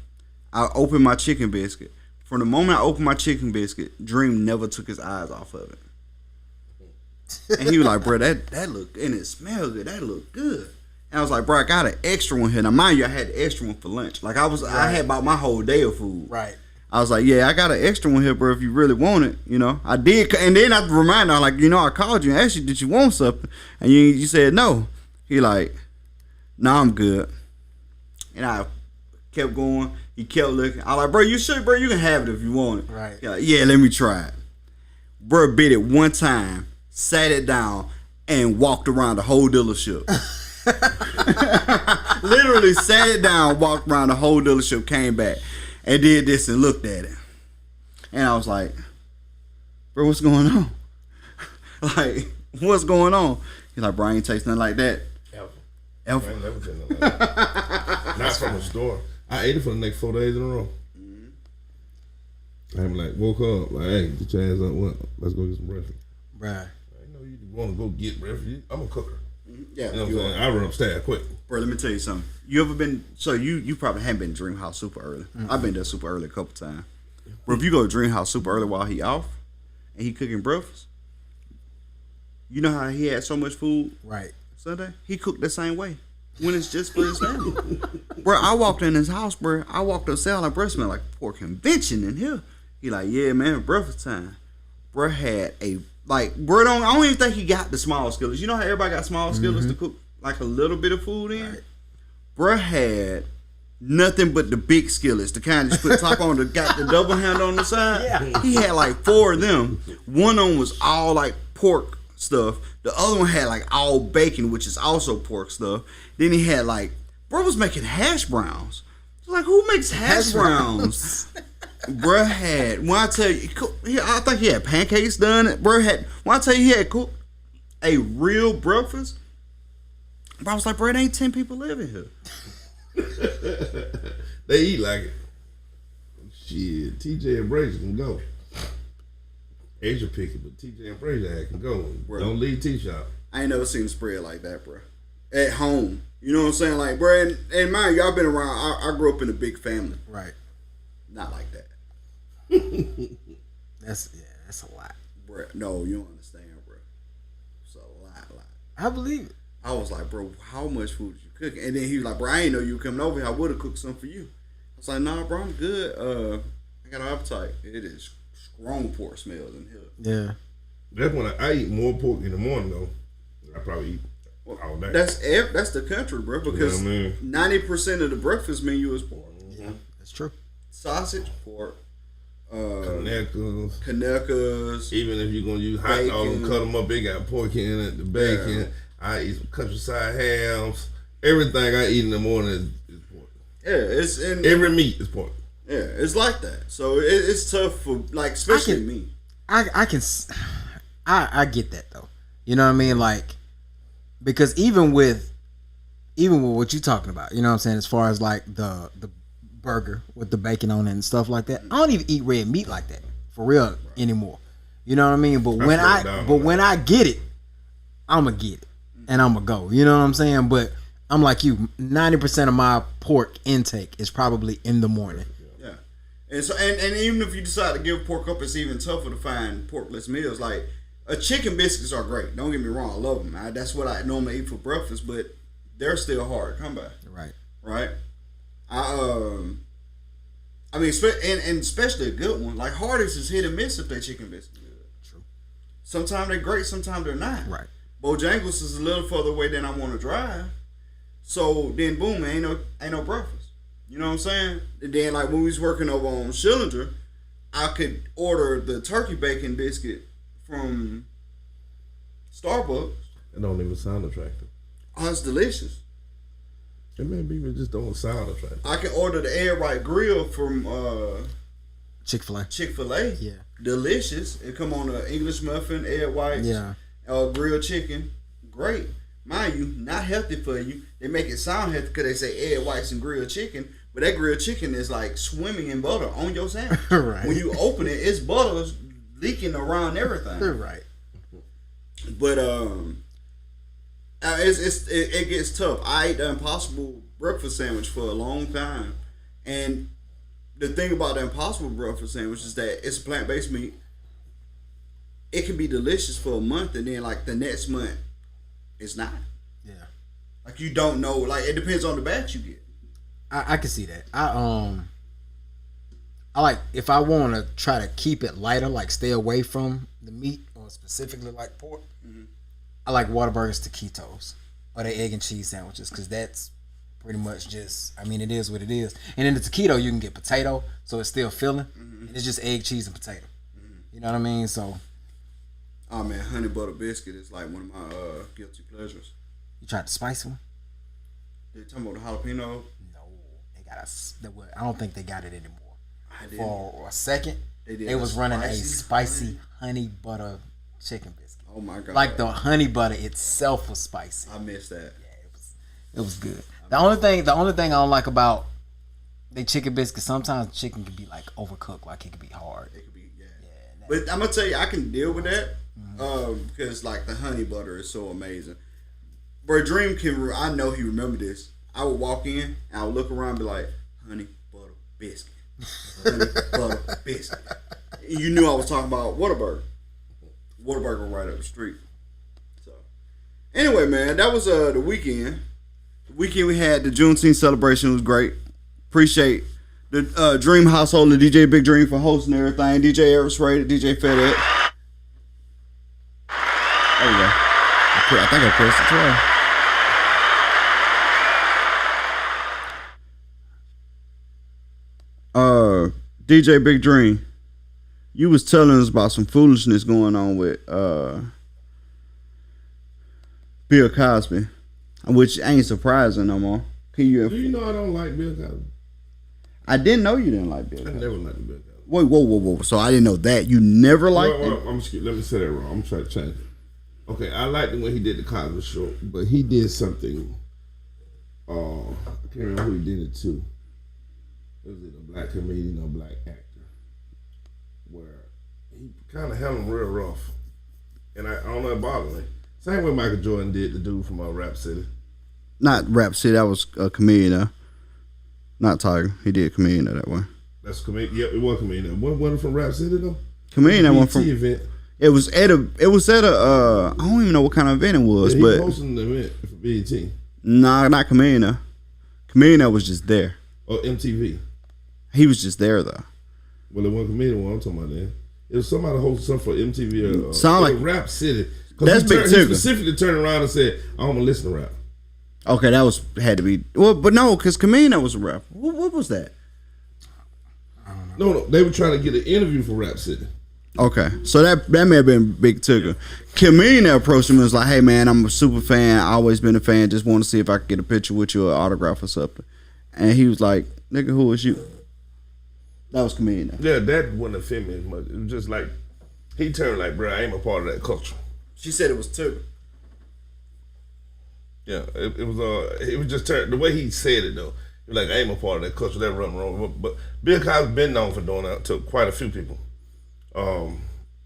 [SPEAKER 1] I open my chicken biscuit. From the moment I opened my chicken biscuit, Dream never took his eyes off of it. And he was like, bro, that look, and it smells good. That look good. And I was like, bro, I got an extra one here. Now, mind you, I had the extra one for lunch. Like, I had about my whole day of food.
[SPEAKER 2] Right.
[SPEAKER 1] I was like, yeah, I got an extra one here, bro, if you really want it, you know. I did, and then I reminded her, like, you know, I called you and asked you, did you want something? And you said no. He like, nah, I'm good. And I kept going. He kept looking. I was like, bro, you sure, bro? You can have it if you want it.
[SPEAKER 2] Right.
[SPEAKER 1] He like, yeah, let me try it. Bro bit it one time, sat it down, and walked around the whole dealership. Literally sat it down, walked around the whole dealership, came back, and did this and looked at it. And I was like, bro, what's going on? Like, what's going on? He's like, bro, I ain't taste nothing like that
[SPEAKER 3] I ain't never seen nothing like that. Not from a store. I ate it for the next 4 days in a row. I'm like, woke up, like, hey, get your ass up, what? Let's go get some breakfast.
[SPEAKER 2] Bruh.
[SPEAKER 3] I know you want to go get breakfast. I'm a cooker.
[SPEAKER 1] Yeah,
[SPEAKER 3] you know what I'm saying? I run upstairs quick.
[SPEAKER 1] Bro, let me tell you something. You ever been? So you probably haven't been to Dream House super early. I've been there super early a couple times. Bro, if you go to Dream House super early while he off and he cooking breakfast, you know how he had so much food
[SPEAKER 2] Right.
[SPEAKER 1] Sunday? He cooked the same way when it's just for his family. Bro, I walked in his house, bro. I walked upstairs like, bro, it smelled like poor convention in here. He like, yeah, man, breakfast time. Bro had a I don't even think he got the small skillets. You know how everybody got small skillets to cook like a little bit of food in? Right. Bro had nothing but the big skillets, the kind that you put top on, got the double handle on the side. Yeah. He had like 4 of them. One of them was all like pork stuff. The other one had like all bacon, which is also pork stuff. Then he had like, bro was making hash browns. Like, who makes hash browns? Bruh had, when I tell you, I think he had pancakes done. Bruh had, when I tell you he had cooked a real breakfast, I was like, bro, there ain't 10 people living here.
[SPEAKER 3] They eat like it. Shit, TJ and Brazier can go. Asia picky, but TJ and Brazier can go. Bro, don't leave T-Shop.
[SPEAKER 1] I ain't never seen a spread like that, bro. At home. You know what I'm saying? Like, bro, and mind you, I've been around, I grew up in a big family.
[SPEAKER 2] Right.
[SPEAKER 1] Not like that.
[SPEAKER 2] That's a lot.
[SPEAKER 1] Bro, no, you don't understand, bro. It's a lot.
[SPEAKER 2] I believe it.
[SPEAKER 1] I was like, bro, how much food did you cook? And then he was like, bro, I ain't know you were coming over here. I would have cooked some for you. I was like, nah, bro, I'm good. I got an appetite. It is strong pork smells in here.
[SPEAKER 2] Yeah.
[SPEAKER 3] That's when I eat more pork in the morning, though. I probably eat all day.
[SPEAKER 1] That's the country, bro, because 90% of the breakfast menu is pork.
[SPEAKER 2] Yeah, that's true.
[SPEAKER 1] Sausage, pork.
[SPEAKER 3] Canekas. Even if you're going to use hot dogs and cut them up, they got pork in it, the bacon. Yeah. I eat some countryside hams. Everything I eat in the morning is pork.
[SPEAKER 1] Yeah, it's in
[SPEAKER 3] every meat is pork.
[SPEAKER 1] Yeah, it's like that. So it's tough for, like, especially me.
[SPEAKER 2] I get that though. You know what I mean? Like, because even with what you're talking about, you know what I'm saying, as far as like the burger with the bacon on it and stuff like that, I don't even eat red meat like that for real anymore. You know what I mean? But when I get it, I'ma get it and I'ma go. You know what I'm saying? But I'm like you, 90% of my pork intake is probably in the morning.
[SPEAKER 1] Yeah. And so and even if you decide to give pork up, it's even tougher to find porkless meals. Like, chicken biscuits are great. Don't get me wrong, I love them. That's what I normally eat for breakfast, but they're still hard to come by. Right. I mean, and especially a good one. Like, Hardee's is hit and miss if they chicken biscuits good.
[SPEAKER 2] True.
[SPEAKER 1] Sometimes they're great, sometimes they're not.
[SPEAKER 2] Right.
[SPEAKER 1] Bojangles is a little further away than I want to drive. So then, boom, ain't no breakfast. You know what I'm saying? And then, like, when we was working over on Schillinger, I could order the turkey bacon biscuit from Starbucks.
[SPEAKER 3] It don't even sound attractive.
[SPEAKER 1] Oh, it's delicious.
[SPEAKER 3] It may be, but just don't sound attractive.
[SPEAKER 1] I can order the Air White Grill from
[SPEAKER 2] Chick-fil-A. Yeah.
[SPEAKER 1] Delicious. It come on an English muffin, egg whites, grilled chicken. Great. Mind you, not healthy for you. They make it sound healthy because they say egg whites and grilled chicken, but that grilled chicken is like swimming in butter on your sandwich.
[SPEAKER 2] Right.
[SPEAKER 1] When you open it, it's butter leaking around everything.
[SPEAKER 2] Right.
[SPEAKER 1] But it gets tough. I ate the Impossible breakfast sandwich for a long time, and the thing about the Impossible breakfast sandwich is that it's a plant-based meat. It can be delicious for a month, and then like the next month, it's not.
[SPEAKER 2] Yeah.
[SPEAKER 1] Like, you don't know. Like, it depends on the batch you get.
[SPEAKER 2] I can see that. I like, if I want to try to keep it lighter, like stay away from the meat or specifically like pork. Mm-hmm. I like Whataburger's taquitos or the egg and cheese sandwiches, because that's pretty much just, I mean, it is what it is. And in the taquito, you can get potato, so it's still filling. Mm-hmm. And it's just egg, cheese, and potato. Mm-hmm. You know what I mean? So.
[SPEAKER 1] Oh man, honey butter biscuit is like one of my guilty pleasures.
[SPEAKER 2] You tried the spicy one?
[SPEAKER 1] They talking about the jalapeno?
[SPEAKER 2] No, they got I don't think they got it anymore. For a second, they was running a spicy honey butter chicken biscuit.
[SPEAKER 1] Oh my god!
[SPEAKER 2] Like the honey butter itself was spicy.
[SPEAKER 1] I missed that.
[SPEAKER 2] Yeah, It was good. The only thing I don't like about they chicken biscuits, sometimes chicken can be like overcooked, like it can be hard.
[SPEAKER 1] It could be, but I'm gonna tell you, I can deal with that because like the honey butter is so amazing. Bro, Dream can. I know he remembered this. I would walk in and I would look around and be like, honey butter biscuit, honey butter biscuit. And you knew I was talking about Whataburger. Whataburger right up the street. So, anyway, man, that was the weekend. The weekend we had the Juneteenth celebration was great. Appreciate the Dream household and DJ Big Dream for hosting everything. DJ Eris Rated, DJ FedEx. There we go. I think I pressed it twice. DJ Big Dream, you was telling us about some foolishness going on with Bill Cosby, which ain't surprising no more.
[SPEAKER 3] Do you know I don't like Bill Cosby?
[SPEAKER 1] I didn't know you didn't like Bill Cosby.
[SPEAKER 3] I never liked Bill Cosby.
[SPEAKER 1] Wait, whoa. So I didn't know that. You never liked it?
[SPEAKER 3] Let me say that wrong. I'm trying to change it. Okay, I liked it when he did the Cosby Show, but he did something. I can't remember who he did it to. It was either a black comedian or a black actor, where he kind of held him real rough, and I don't know, it bothered me. Same way Michael Jordan did the dude from Rap City.
[SPEAKER 1] Not Rap City. That was a comedian. Not Tiger. He did comedian that way.
[SPEAKER 3] That's comedian. Yeah, it was comedian. Wasn't from Rap City though.
[SPEAKER 1] Comedian that one from
[SPEAKER 3] event.
[SPEAKER 1] It was at a. I don't even know what kind of event it was,
[SPEAKER 3] Yeah,
[SPEAKER 1] but
[SPEAKER 3] he hosting the event for BET.
[SPEAKER 1] Nah, not comedian. Comedian that was just there.
[SPEAKER 3] Or MTV.
[SPEAKER 1] He was just there though.
[SPEAKER 3] Well, it wasn't comedian one I'm talking about then. It was somebody hosting something for MTV or
[SPEAKER 1] sound like
[SPEAKER 3] Rap City.
[SPEAKER 1] That's Big
[SPEAKER 3] He specifically turned around and said, "I'm gonna listen to rap."
[SPEAKER 1] Okay, that had to be but no, because comedian that was a rap. What was that?
[SPEAKER 3] No, they were trying to get an interview for Rap City.
[SPEAKER 1] Okay, so that may have been Big Tigger. Comedian that approached him and was like, "Hey man, I'm a super fan. I always been a fan. Just want to see if I could get a picture with you, or autograph or something." And he was like, "Nigga, who is you?" That was comedian.
[SPEAKER 3] Yeah, that wouldn't offend me as much. It was just like he turned like, "Bro, I ain't a part of that culture."
[SPEAKER 1] She said it was Tigger.
[SPEAKER 3] Yeah, it was just turned the way he said it though. He was like, "I ain't a part of that culture. That run wrong." But Bill Cosby been known for doing that to quite a few people.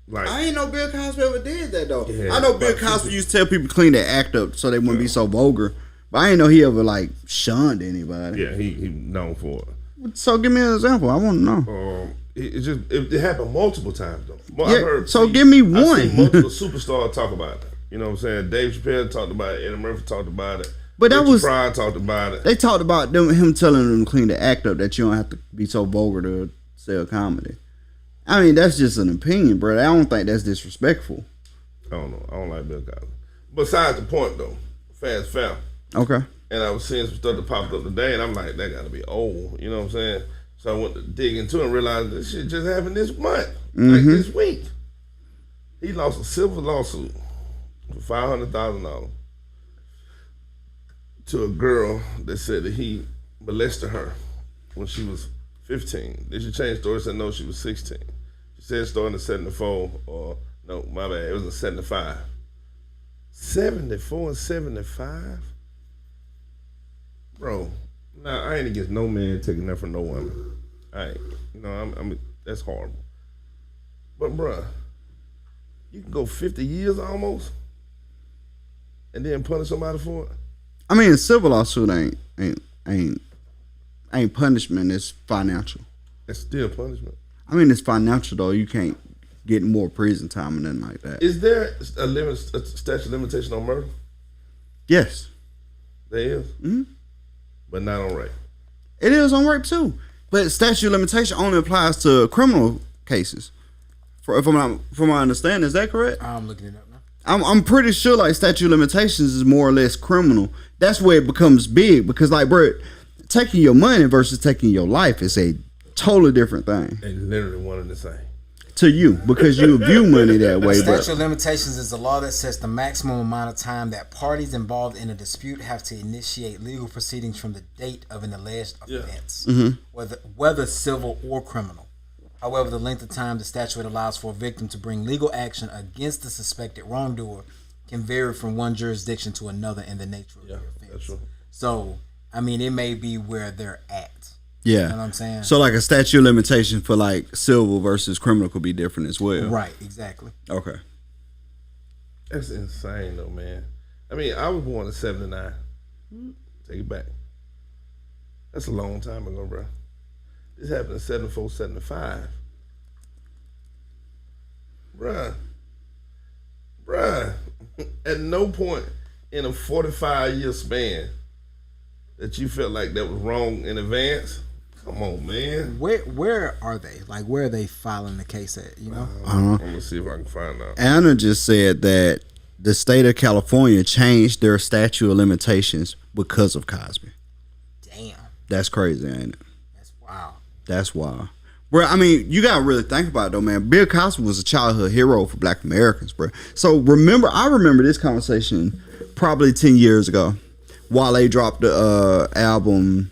[SPEAKER 3] Like
[SPEAKER 1] I ain't know Bill Cosby ever did that though.
[SPEAKER 3] Yeah,
[SPEAKER 1] I know Bill Cosby used to tell people to clean their act up so they wouldn't be so vulgar. But I ain't know he ever like shunned anybody.
[SPEAKER 3] Yeah, he known for it.
[SPEAKER 1] So give me an example. I want to know.
[SPEAKER 3] It happened multiple times though.
[SPEAKER 1] Give me one.
[SPEAKER 3] I've seen multiple superstars talk about it. You know what I'm saying? Dave Chappelle talked about it. Eddie Murphy talked about it.
[SPEAKER 1] But that was
[SPEAKER 3] Pryor talked about it.
[SPEAKER 1] They talked about him telling them to clean the act up, that you don't have to be so vulgar to sell comedy. I mean, that's just an opinion, bro. I don't think that's disrespectful.
[SPEAKER 3] I don't know. I don't like Bill Cosby. Besides the point though, Fast Foul.
[SPEAKER 1] Okay.
[SPEAKER 3] And I was seeing some stuff that popped up today, and I'm like, that got to be old. You know what I'm saying? So I went to dig into it and realized this shit just happened this month, like this week. He lost a civil lawsuit for $500,000 to a girl that said that he molested her when she was 15. Then she changed the story, said no, she was 16. She said it started in 74, or no, my bad, it was in 75. 74 and 75? Bro, nah, I ain't against no man taking that from no woman. I ain't. You know, I'm that's horrible. But bruh, you can go 50 years almost and then punish somebody for it?
[SPEAKER 1] I mean, a civil lawsuit ain't punishment, it's financial.
[SPEAKER 3] It's still punishment.
[SPEAKER 1] I mean, it's financial though. You can't get more prison time and nothing like that.
[SPEAKER 3] Is there a statute of limitation on murder?
[SPEAKER 1] Yes.
[SPEAKER 3] There is?
[SPEAKER 1] Mm-hmm. But
[SPEAKER 3] not on rape.
[SPEAKER 1] It is on rape too. But statute of limitation only applies to criminal cases. From my understanding, is that correct?
[SPEAKER 2] I'm looking it up now.
[SPEAKER 1] I'm pretty sure like statute of limitations is more or less criminal. That's where it becomes big because like, bro, taking your money versus taking your life is a totally different thing.
[SPEAKER 3] They literally one and the same.
[SPEAKER 1] To you, because you view money that way.
[SPEAKER 2] Statute of limitations is a law that sets the maximum amount of time that parties involved in a dispute have to initiate legal proceedings from the date of an alleged offense, whether civil or criminal. However, the length of time the statute allows for a victim to bring legal action against the suspected wrongdoer can vary from one jurisdiction to another in the nature of the offense.
[SPEAKER 3] That's true.
[SPEAKER 2] So I mean, it may be where they're at.
[SPEAKER 1] Yeah.
[SPEAKER 2] You know what I'm saying?
[SPEAKER 1] So like a statute of limitation for like civil versus criminal could be different as well.
[SPEAKER 2] Right, exactly.
[SPEAKER 1] Okay.
[SPEAKER 3] That's insane though, man. I mean, I was born in 79. Take it back. That's a long time ago, bro. This happened in 74, 75. Bruh. At no point in a 45-year span that you felt like that was wrong in advance. Come on, man.
[SPEAKER 2] Where are they? Like, where are they filing the case at? You know?
[SPEAKER 3] I'm gonna see if I can find out.
[SPEAKER 1] Anna just said that the state of California changed their statute of limitations because of Cosby.
[SPEAKER 2] Damn.
[SPEAKER 1] That's crazy, ain't it?
[SPEAKER 2] That's wild.
[SPEAKER 1] That's wild. Bro, I mean, you gotta really think about it though, man. Bill Cosby was a childhood hero for Black Americans, bro. So I remember this conversation probably 10 years ago. Wale dropped the album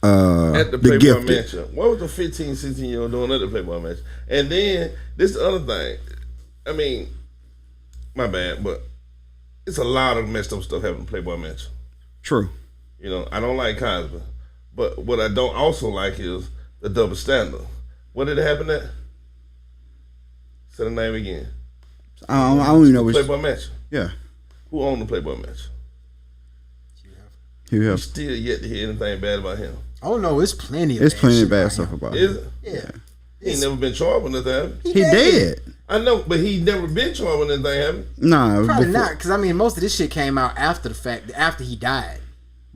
[SPEAKER 3] at the
[SPEAKER 1] The
[SPEAKER 3] Playboy
[SPEAKER 1] Gifted.
[SPEAKER 3] Mansion. What was the 15, 16-year-old doing at the Playboy Mansion? And then this other thing. I mean, my bad, but it's a lot of messed up stuff happening in Playboy Mansion.
[SPEAKER 1] True.
[SPEAKER 3] You know, I don't like Cosby, but what I don't also like is the double standard. What did it happen at? Say the name again.
[SPEAKER 1] I don't even know which.
[SPEAKER 3] Playboy Mansion.
[SPEAKER 1] Yeah.
[SPEAKER 3] Who owned the Playboy Mansion?
[SPEAKER 1] Hugh
[SPEAKER 3] We
[SPEAKER 1] Hefner.
[SPEAKER 3] still yet to hear anything bad about him.
[SPEAKER 2] Oh no, it's plenty of
[SPEAKER 1] There's
[SPEAKER 2] bad
[SPEAKER 1] plenty
[SPEAKER 2] shit
[SPEAKER 1] of bad
[SPEAKER 2] about
[SPEAKER 1] stuff
[SPEAKER 2] him.
[SPEAKER 1] about
[SPEAKER 3] Is
[SPEAKER 1] him.
[SPEAKER 3] it?
[SPEAKER 2] Yeah.
[SPEAKER 3] He ain't never been charged with nothing.
[SPEAKER 1] He dead.
[SPEAKER 3] I know, but he never been charged with anything, have he?
[SPEAKER 1] Nah,
[SPEAKER 2] Probably
[SPEAKER 1] before-
[SPEAKER 2] not, because I mean, most of this shit came out after the fact, after he died.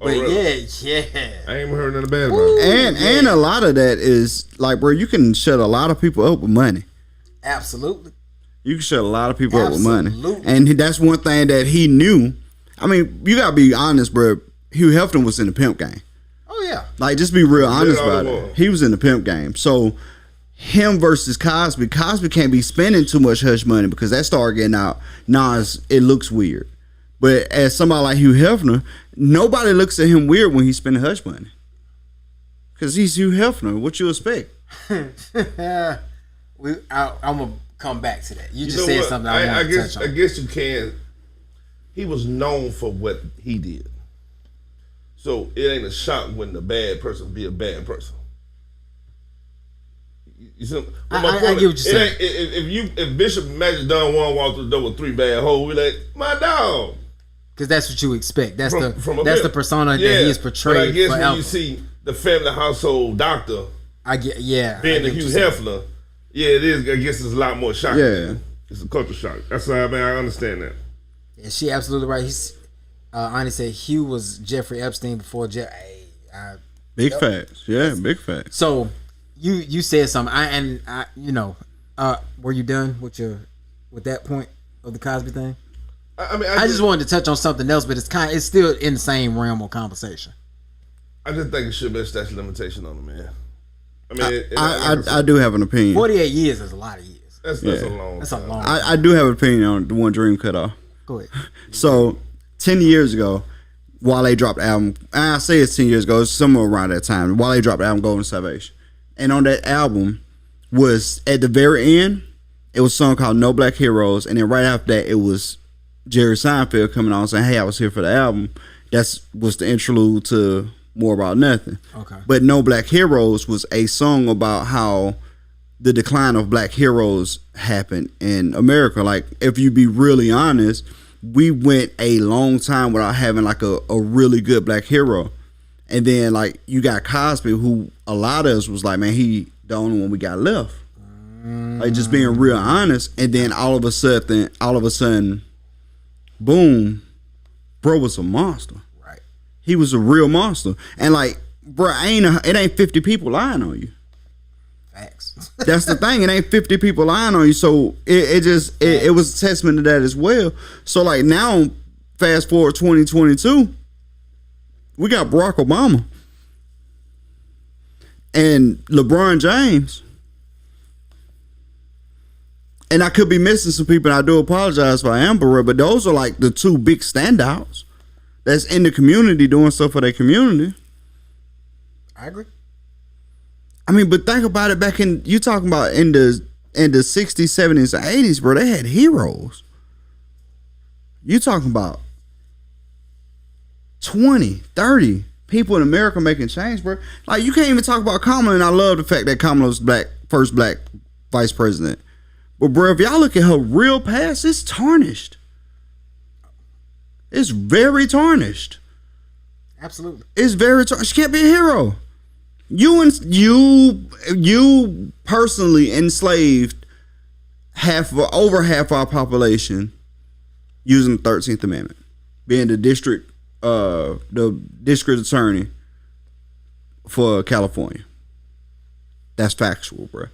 [SPEAKER 3] Oh,
[SPEAKER 2] But
[SPEAKER 3] really?
[SPEAKER 2] yeah.
[SPEAKER 3] I ain't even heard nothing bad about him.
[SPEAKER 1] And a lot of that is like, bro, you can shut a lot of people up with money.
[SPEAKER 2] Absolutely.
[SPEAKER 1] You can shut a lot of people up with money.
[SPEAKER 2] Absolutely.
[SPEAKER 1] And that's one thing that he knew. I mean, you gotta be honest, bro. Hugh Hefner was in the pimp game.
[SPEAKER 2] Oh yeah.
[SPEAKER 1] Like, just be real honest
[SPEAKER 3] all
[SPEAKER 1] about
[SPEAKER 3] the
[SPEAKER 1] it.
[SPEAKER 3] war.
[SPEAKER 1] He was in the pimp game. So him versus Cosby can't be spending too much hush money because that started getting out. It looks weird. But as somebody like Hugh Hefner, nobody looks at him weird when he's spending hush money. Because he's Hugh Hefner. What you expect?
[SPEAKER 2] I'm gonna come back to that. You just
[SPEAKER 3] know
[SPEAKER 2] said
[SPEAKER 3] what?
[SPEAKER 2] something I want to touch
[SPEAKER 3] I
[SPEAKER 2] on.
[SPEAKER 3] guess you can. He was known for what he did. So it ain't a shock when the bad person be a bad person. You see,
[SPEAKER 2] I
[SPEAKER 3] my
[SPEAKER 2] get
[SPEAKER 3] point
[SPEAKER 2] what you're
[SPEAKER 3] is,
[SPEAKER 2] saying.
[SPEAKER 3] if Bishop Magic Don Juan walked through the door with 3 bad hoes, we like, my dog.
[SPEAKER 2] Because that's what you expect. That's
[SPEAKER 3] From a
[SPEAKER 2] that's
[SPEAKER 3] pimp.
[SPEAKER 2] the persona that
[SPEAKER 3] Yeah,
[SPEAKER 2] he is
[SPEAKER 3] But I
[SPEAKER 2] portrayed
[SPEAKER 3] guess
[SPEAKER 2] forever.
[SPEAKER 3] when you see the family household doctor
[SPEAKER 2] I get I
[SPEAKER 3] being the
[SPEAKER 2] get what
[SPEAKER 3] Hugh
[SPEAKER 2] you're saying.
[SPEAKER 3] Hefner, yeah, it is. I guess it's a lot more shocking.
[SPEAKER 1] Yeah.
[SPEAKER 3] It's a culture shock. That's why I understand that.
[SPEAKER 2] Yeah, she absolutely right. He's Ani said Hugh was Jeffrey Epstein before
[SPEAKER 1] Big facts. Yeah, big facts.
[SPEAKER 2] So you said something. Were you done with that point of the Cosby thing? I just wanted to touch on something else, but it's still in the same realm of conversation.
[SPEAKER 3] I just think it should be a statute of limitation on it, man. I mean,
[SPEAKER 1] I do have an opinion.
[SPEAKER 2] 48 years is a lot of years.
[SPEAKER 3] That's
[SPEAKER 1] Yeah.
[SPEAKER 3] a long.
[SPEAKER 2] That's a
[SPEAKER 3] time.
[SPEAKER 2] long.
[SPEAKER 1] I do have an opinion on the One Dream cut off.
[SPEAKER 2] Go ahead.
[SPEAKER 1] So 10 years ago, Wale dropped the album. I say it's 10 years ago. It's somewhere around that time. Wale dropped the album Golden Salvation. And on that album was, at the very end, it was a song called No Black Heroes. And then right after that, it was Jerry Seinfeld coming on saying, hey, I was here for the album. That was the interlude to More About Nothing.
[SPEAKER 2] Okay.
[SPEAKER 1] But No Black Heroes was a song about how the decline of black heroes happened in America. Like, if you be really honest, we went a long time without having like a really good black hero. And then like you got Cosby, who a lot of us was like, man, he the only one we got left. Like, just being real honest. And then all of a sudden, boom, bro was a monster.
[SPEAKER 2] Right.
[SPEAKER 1] He was a real monster. And like, bro, it ain't 50 people lying on you.
[SPEAKER 2] Facts.
[SPEAKER 1] That's the thing. It ain't 50 people lying on you. So it was a testament to that as well. So like now, fast forward 2022, we got Barack Obama and LeBron James. And I could be missing some people, and I do apologize if I am, but those are like the two big standouts that's in the community doing stuff for their community.
[SPEAKER 2] I agree.
[SPEAKER 1] I mean, but think about it back in, you talking about in the 60s, 70s, and 80s, bro, they had heroes. You talking about 20, 30 people in America making change, bro. Like, you can't even talk about Kamala, and I love the fact that Kamala's first black vice president. But, bro, if y'all look at her real past, it's tarnished. It's very tarnished.
[SPEAKER 2] Absolutely.
[SPEAKER 1] It's very tarnished. She can't be a hero. You personally enslaved over half our population using the 13th Amendment, being the district attorney for California. That's factual, bro.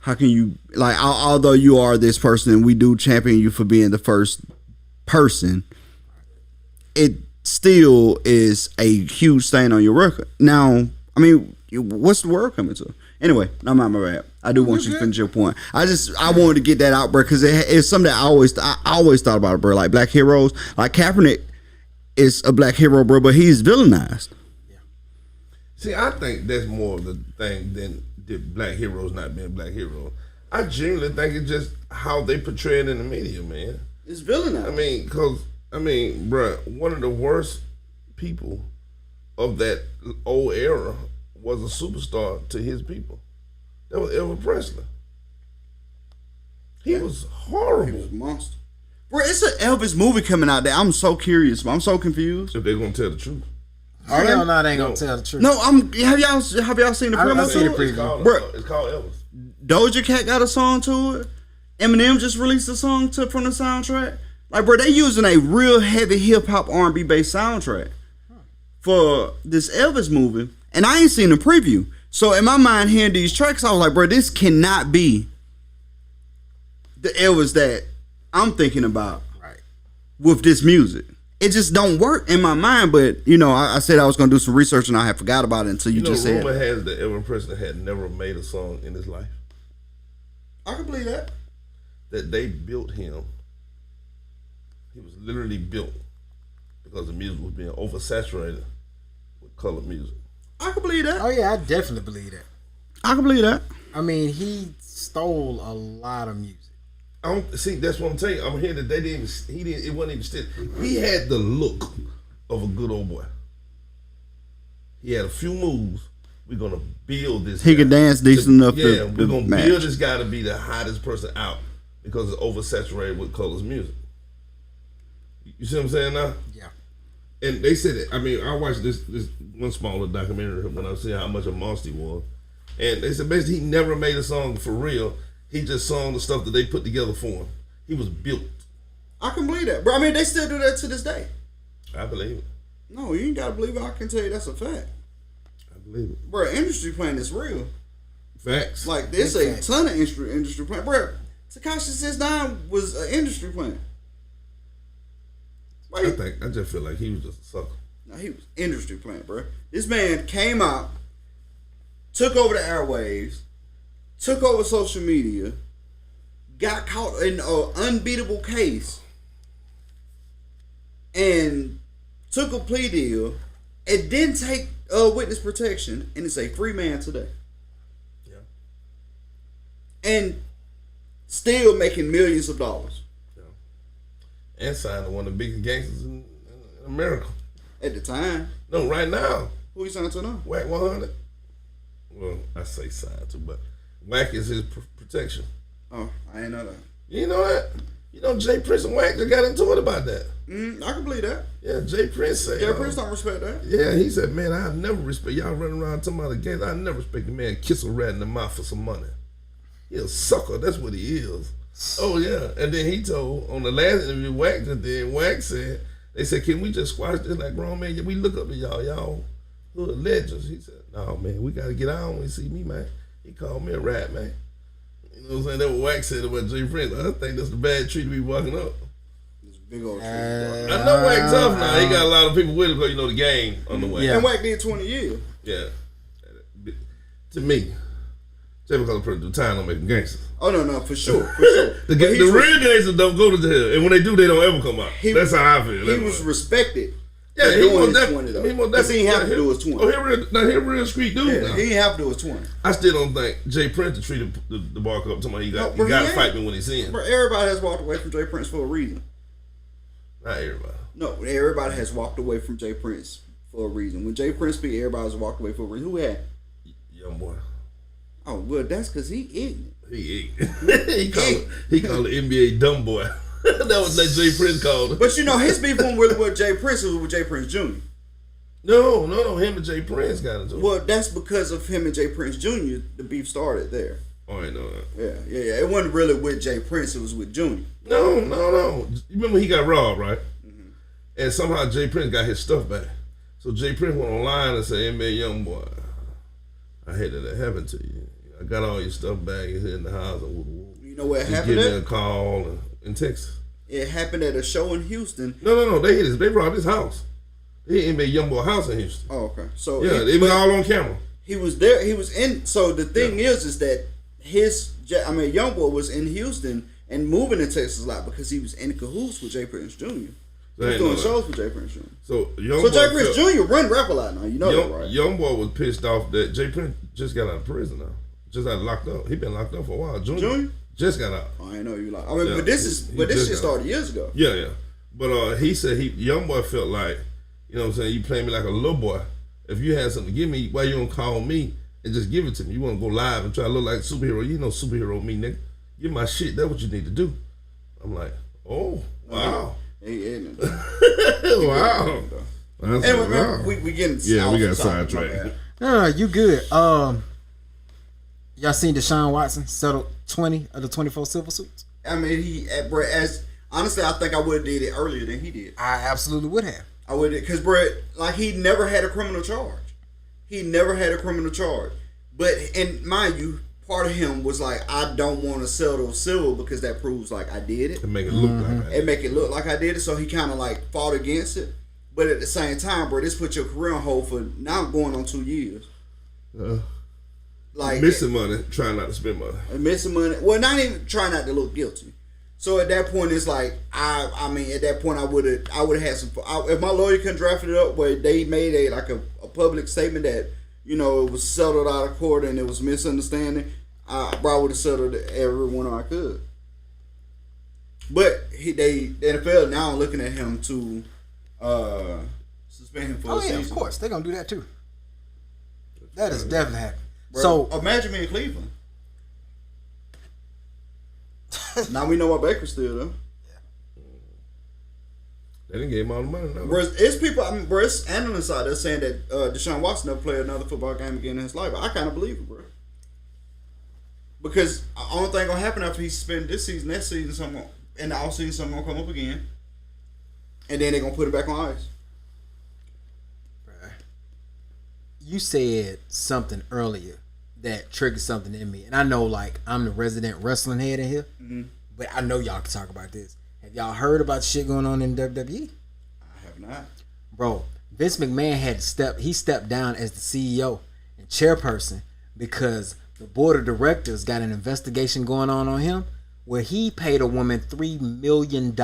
[SPEAKER 1] How can you, like, although you are this person and we do champion you for being the first person, it still is a huge stain on your record. Now, I mean, what's the word coming to? Anyway, no, my bad. I do want you to finish your point. I wanted to get that out, bro, because it's something that I always thought about it, bro. Like, black heroes, like Kaepernick is a black hero, bro, but he's villainized.
[SPEAKER 3] Yeah. See, I think that's more of the thing than the black heroes not being black heroes. I genuinely think it's just how they portray it in the media, man.
[SPEAKER 1] It's villainized.
[SPEAKER 3] I mean, bro, one of the worst people of that old era was a superstar to his people. That was Elvis Presley. He was horrible.
[SPEAKER 1] He was a monster. Bro, it's an Elvis movie coming out there. I'm so curious. I'm so confused.
[SPEAKER 3] If they're gonna tell the truth.
[SPEAKER 2] Oh, hell no, they ain't gonna tell the truth.
[SPEAKER 1] No, have y'all seen the promo?
[SPEAKER 2] I've seen the preview.
[SPEAKER 3] It's called Elvis.
[SPEAKER 1] Doja Cat got a song to it. Eminem just released a song from the soundtrack. Like, bro, they using a real heavy hip hop R&B based soundtrack for this Elvis movie, and I ain't seen the preview. So in my mind, hearing these tracks, I was like, bro, this cannot be the Elvis that I'm thinking about with this music. It just don't work in my mind. But I said I was gonna do some research, and I had forgot about it until you just said.
[SPEAKER 3] Rumor has that Elvis Presley had never made a song in his life.
[SPEAKER 1] I can believe that.
[SPEAKER 3] That they built him. He was literally built because the music was being oversaturated with colored music.
[SPEAKER 1] I can believe that.
[SPEAKER 2] Oh yeah, I definitely believe that.
[SPEAKER 1] I can believe that.
[SPEAKER 2] I mean, he stole a lot of music.
[SPEAKER 3] See, that's what I'm telling you. I'm hearing that it wasn't even still. He had the look of a good old boy. He had a few moves. We're gonna build this.
[SPEAKER 1] He could dance decent enough.
[SPEAKER 3] Yeah, we're gonna build this guy to be the hottest person out because it's oversaturated with colors music. You see what I'm saying now?
[SPEAKER 2] Yeah.
[SPEAKER 3] And they said it. I mean, I watched this one smaller documentary when I see how much a monster he was, and they said basically he never made a song for real. He just sung the stuff that they put together for him. He was built.
[SPEAKER 1] I can believe that, bro. I mean, they still do that to this day.
[SPEAKER 3] I believe it.
[SPEAKER 1] No, you ain't gotta believe it. I can tell you that's a fact.
[SPEAKER 3] I believe it,
[SPEAKER 1] bro. Industry plan is real.
[SPEAKER 3] Facts.
[SPEAKER 1] Like, there's a ton of industry plan, bro. Tekashi 6ix9ine was an industry plan.
[SPEAKER 3] I just feel like he was just a sucker.
[SPEAKER 1] No, he was industry plan, bro. This man came out, took over the airwaves, took over social media, got caught in an unbeatable case, and took a plea deal. It didn't take witness protection, and it's a free man today.
[SPEAKER 3] Yeah.
[SPEAKER 1] And still making millions of dollars.
[SPEAKER 3] And signed to one of the biggest gangsters in America.
[SPEAKER 1] At the time.
[SPEAKER 3] No, right now.
[SPEAKER 1] Who he signed to now?
[SPEAKER 3] Wack 100. Well, I say signed to, but Wack is his protection.
[SPEAKER 1] Oh, I ain't know that.
[SPEAKER 3] You know that? You know Jay Prince and Wack, they got into it about that.
[SPEAKER 1] I can believe that.
[SPEAKER 3] Yeah, Jay Prince said.
[SPEAKER 1] Jay Prince don't respect that.
[SPEAKER 3] Yeah, he said, man, I never respect y'all running around talking about the gangs. I never respect a man kiss a rat in the mouth for some money. He a sucker. That's what he is. Oh yeah, and then he told on the last interview, Wack said, they said, can we just squash this like grown man? We look up to y'all hood legends. He said, no man, we gotta get on when you see me, man. He called me a rat, man. You know what I'm saying? That's what Wack said about Jay Prince. I think that's the bad tree to be walking up.
[SPEAKER 1] This big old tree.
[SPEAKER 3] I know Wack tough now. He got a lot of people with him because the game on the way.
[SPEAKER 1] Yeah. And Wack did 20 years.
[SPEAKER 3] Yeah. To me, just because a person do time don't make them gangsters.
[SPEAKER 1] Oh no, for sure.
[SPEAKER 3] The real gangsters don't go to jail, and when they do, they don't ever come out. That's how I feel.
[SPEAKER 1] He was respected.
[SPEAKER 3] Yeah, he was definitely.
[SPEAKER 1] He didn't have to do his 20.
[SPEAKER 3] Oh, he real street dude now.
[SPEAKER 1] He didn't have to do his 20.
[SPEAKER 3] I still don't think Jay Prince treated the bark up to me. He got to fight me when he's in.
[SPEAKER 1] But everybody has walked away from Jay Prince for a reason.
[SPEAKER 3] Not everybody.
[SPEAKER 1] No, everybody has walked away from Jay Prince for a reason. When Jay Prince speak, everybody's walked away for a reason. Who had?
[SPEAKER 3] Young boy.
[SPEAKER 1] Oh, well, that's because he ignorant.
[SPEAKER 3] He called the NBA dumb boy. That was like Jay Prince called him.
[SPEAKER 1] But you know, his beef wasn't really with Jay Prince, it was with Jay Prince Jr.
[SPEAKER 3] No. Him and Jay Prince got into it.
[SPEAKER 1] Well, that's because of him and Jay Prince Jr. The beef started there.
[SPEAKER 3] Oh, I know that.
[SPEAKER 1] Yeah. It wasn't really with Jay Prince, it was with Junior.
[SPEAKER 3] No. You remember he got robbed, right? Mm-hmm. And somehow Jay Prince got his stuff back. So Jay Prince went online and said, NBA young boy, I hate that happened to you. I got all your stuff back. It's in the house.
[SPEAKER 1] You know what
[SPEAKER 3] Just
[SPEAKER 1] happened?
[SPEAKER 3] give me a call in Texas.
[SPEAKER 1] It happened at a show in Houston.
[SPEAKER 3] No. They robbed his house. They hit NBA young boy house in Houston.
[SPEAKER 1] Oh, okay. So
[SPEAKER 3] yeah, it was all on camera.
[SPEAKER 1] He was there. He was in. So the thing is that young boy was in Houston and moving to Texas a lot because he was in cahoots with Jay Prince Jr. He was doing shows with Jay Prince Jr.
[SPEAKER 3] So
[SPEAKER 1] Jay Prince Jr. run rap a lot now. You know that, right?
[SPEAKER 3] Young boy was pissed off that Jay Prince just got out of prison now. Just got locked up. He been locked up for a while. Junior just got out.
[SPEAKER 1] Oh, I know you like. I mean, but this shit started years ago.
[SPEAKER 3] Yeah. But he said young boy felt like, you know what I'm saying, you play me like a little boy. If you had something to give me, why you don't call me and just give it to me? You want to go live and try to look like a superhero? You know superhero me, nigga. Give my shit. That's what you need to do. I'm like, oh, wow. Wow.
[SPEAKER 1] Anyway, we getting
[SPEAKER 3] we got sidetracked.
[SPEAKER 2] No, you good. Y'all seen Deshaun Watson settled 20 of the 24 civil suits?
[SPEAKER 1] I mean, honestly, I think I would have did it earlier than he did.
[SPEAKER 2] I absolutely would have.
[SPEAKER 1] I would, because he never had a criminal charge. But and mind you, part of him was like, I don't want to settle civil because that proves like I did it.
[SPEAKER 3] It make it look like I did it.
[SPEAKER 1] It make it look like I did it. So he kind of like fought against it. But at the same time, bro, this put your career on hold for now going on 2 years. Like
[SPEAKER 3] missing money, trying not to spend money.
[SPEAKER 1] Missing money. Well, not even trying not to look guilty. So at that point, it's like I mean, at that point, I would have had some. If my lawyer couldn't draft it up, where they made a public statement that it was settled out of court and it was misunderstanding, I would have settled every one I could. But the NFL now looking at him to suspend him for a season.
[SPEAKER 2] Of course they're gonna do that too. That is definitely happening.
[SPEAKER 1] Bro,
[SPEAKER 2] so
[SPEAKER 1] imagine me in Cleveland. Now we know why Baker's still though.
[SPEAKER 3] They didn't give him all the money. No.
[SPEAKER 1] Bro, it's people. I mean, bro, it's analysts out there saying that Deshaun Watson never play another football game again in his life. I kind of believe it, bro. Because the only thing gonna happen after he spent this season, next season, in the off season, something gonna come up again, and then they're gonna put it back on ice.
[SPEAKER 2] You said something earlier that triggered something in me, and I know like I'm the resident wrestling head in here, but I know y'all can talk about this. Have y'all heard about the shit going on in WWE?
[SPEAKER 1] I have not.
[SPEAKER 2] Bro, Vince McMahon had to stepped down as the CEO and chairperson because the board of directors got an investigation going on him where he paid a woman $3 million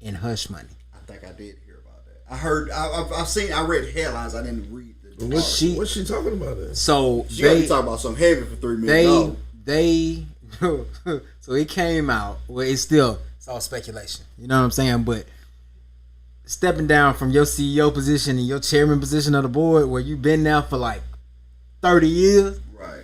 [SPEAKER 2] in hush money.
[SPEAKER 1] I think I did hear about that. I heard. I read headlines. I didn't read.
[SPEAKER 3] What's she talking about? Then?
[SPEAKER 2] So
[SPEAKER 1] she got to talk about something heavy for $3 million.
[SPEAKER 2] So it came out. Well, it's all speculation. You know what I'm saying? But stepping down from your CEO position and your chairman position of the board, where you've been there for like 30 years,
[SPEAKER 1] right,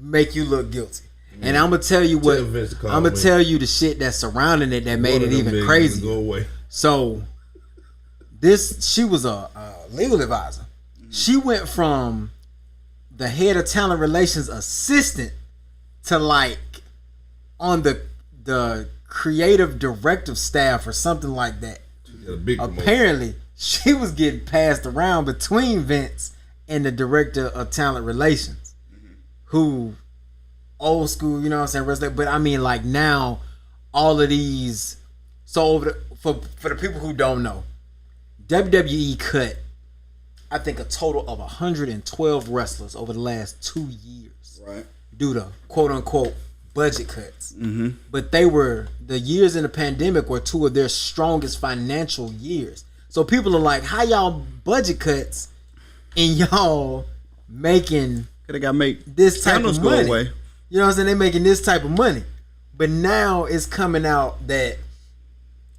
[SPEAKER 2] make you look guilty. And I'm gonna tell you what. I'm gonna tell you the shit that's surrounding it that made it even crazy.
[SPEAKER 3] Go away.
[SPEAKER 2] So she was a legal advisor. She went from the head of talent relations assistant to like on the creative directive staff or something like that. Apparently, she was getting passed around between Vince and the director of talent relations, who old school, you know what I'm saying, wrestling. But I mean, like now, all of these. So for the people who don't know, WWE cut, I think, a total of 112 wrestlers over the last 2 years,
[SPEAKER 1] right,
[SPEAKER 2] due to quote unquote budget cuts. But the years in the pandemic were two of their strongest financial years. So people are like, how y'all budget cuts and y'all making this type of money? Go away. You know what I'm saying? They making this type of money. But now it's coming out that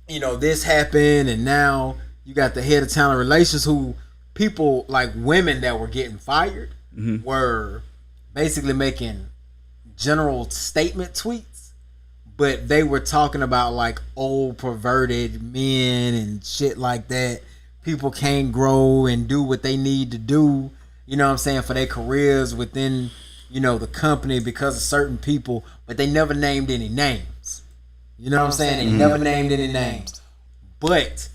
[SPEAKER 2] this happened, and now you got the head of talent relations who people like women that were getting fired were basically making general statement tweets, but they were talking about like old perverted men and shit like that. People can't grow and do what they need to do, for their careers within, the company because of certain people, but they never named any names. You know what I'm saying? They never named any names. But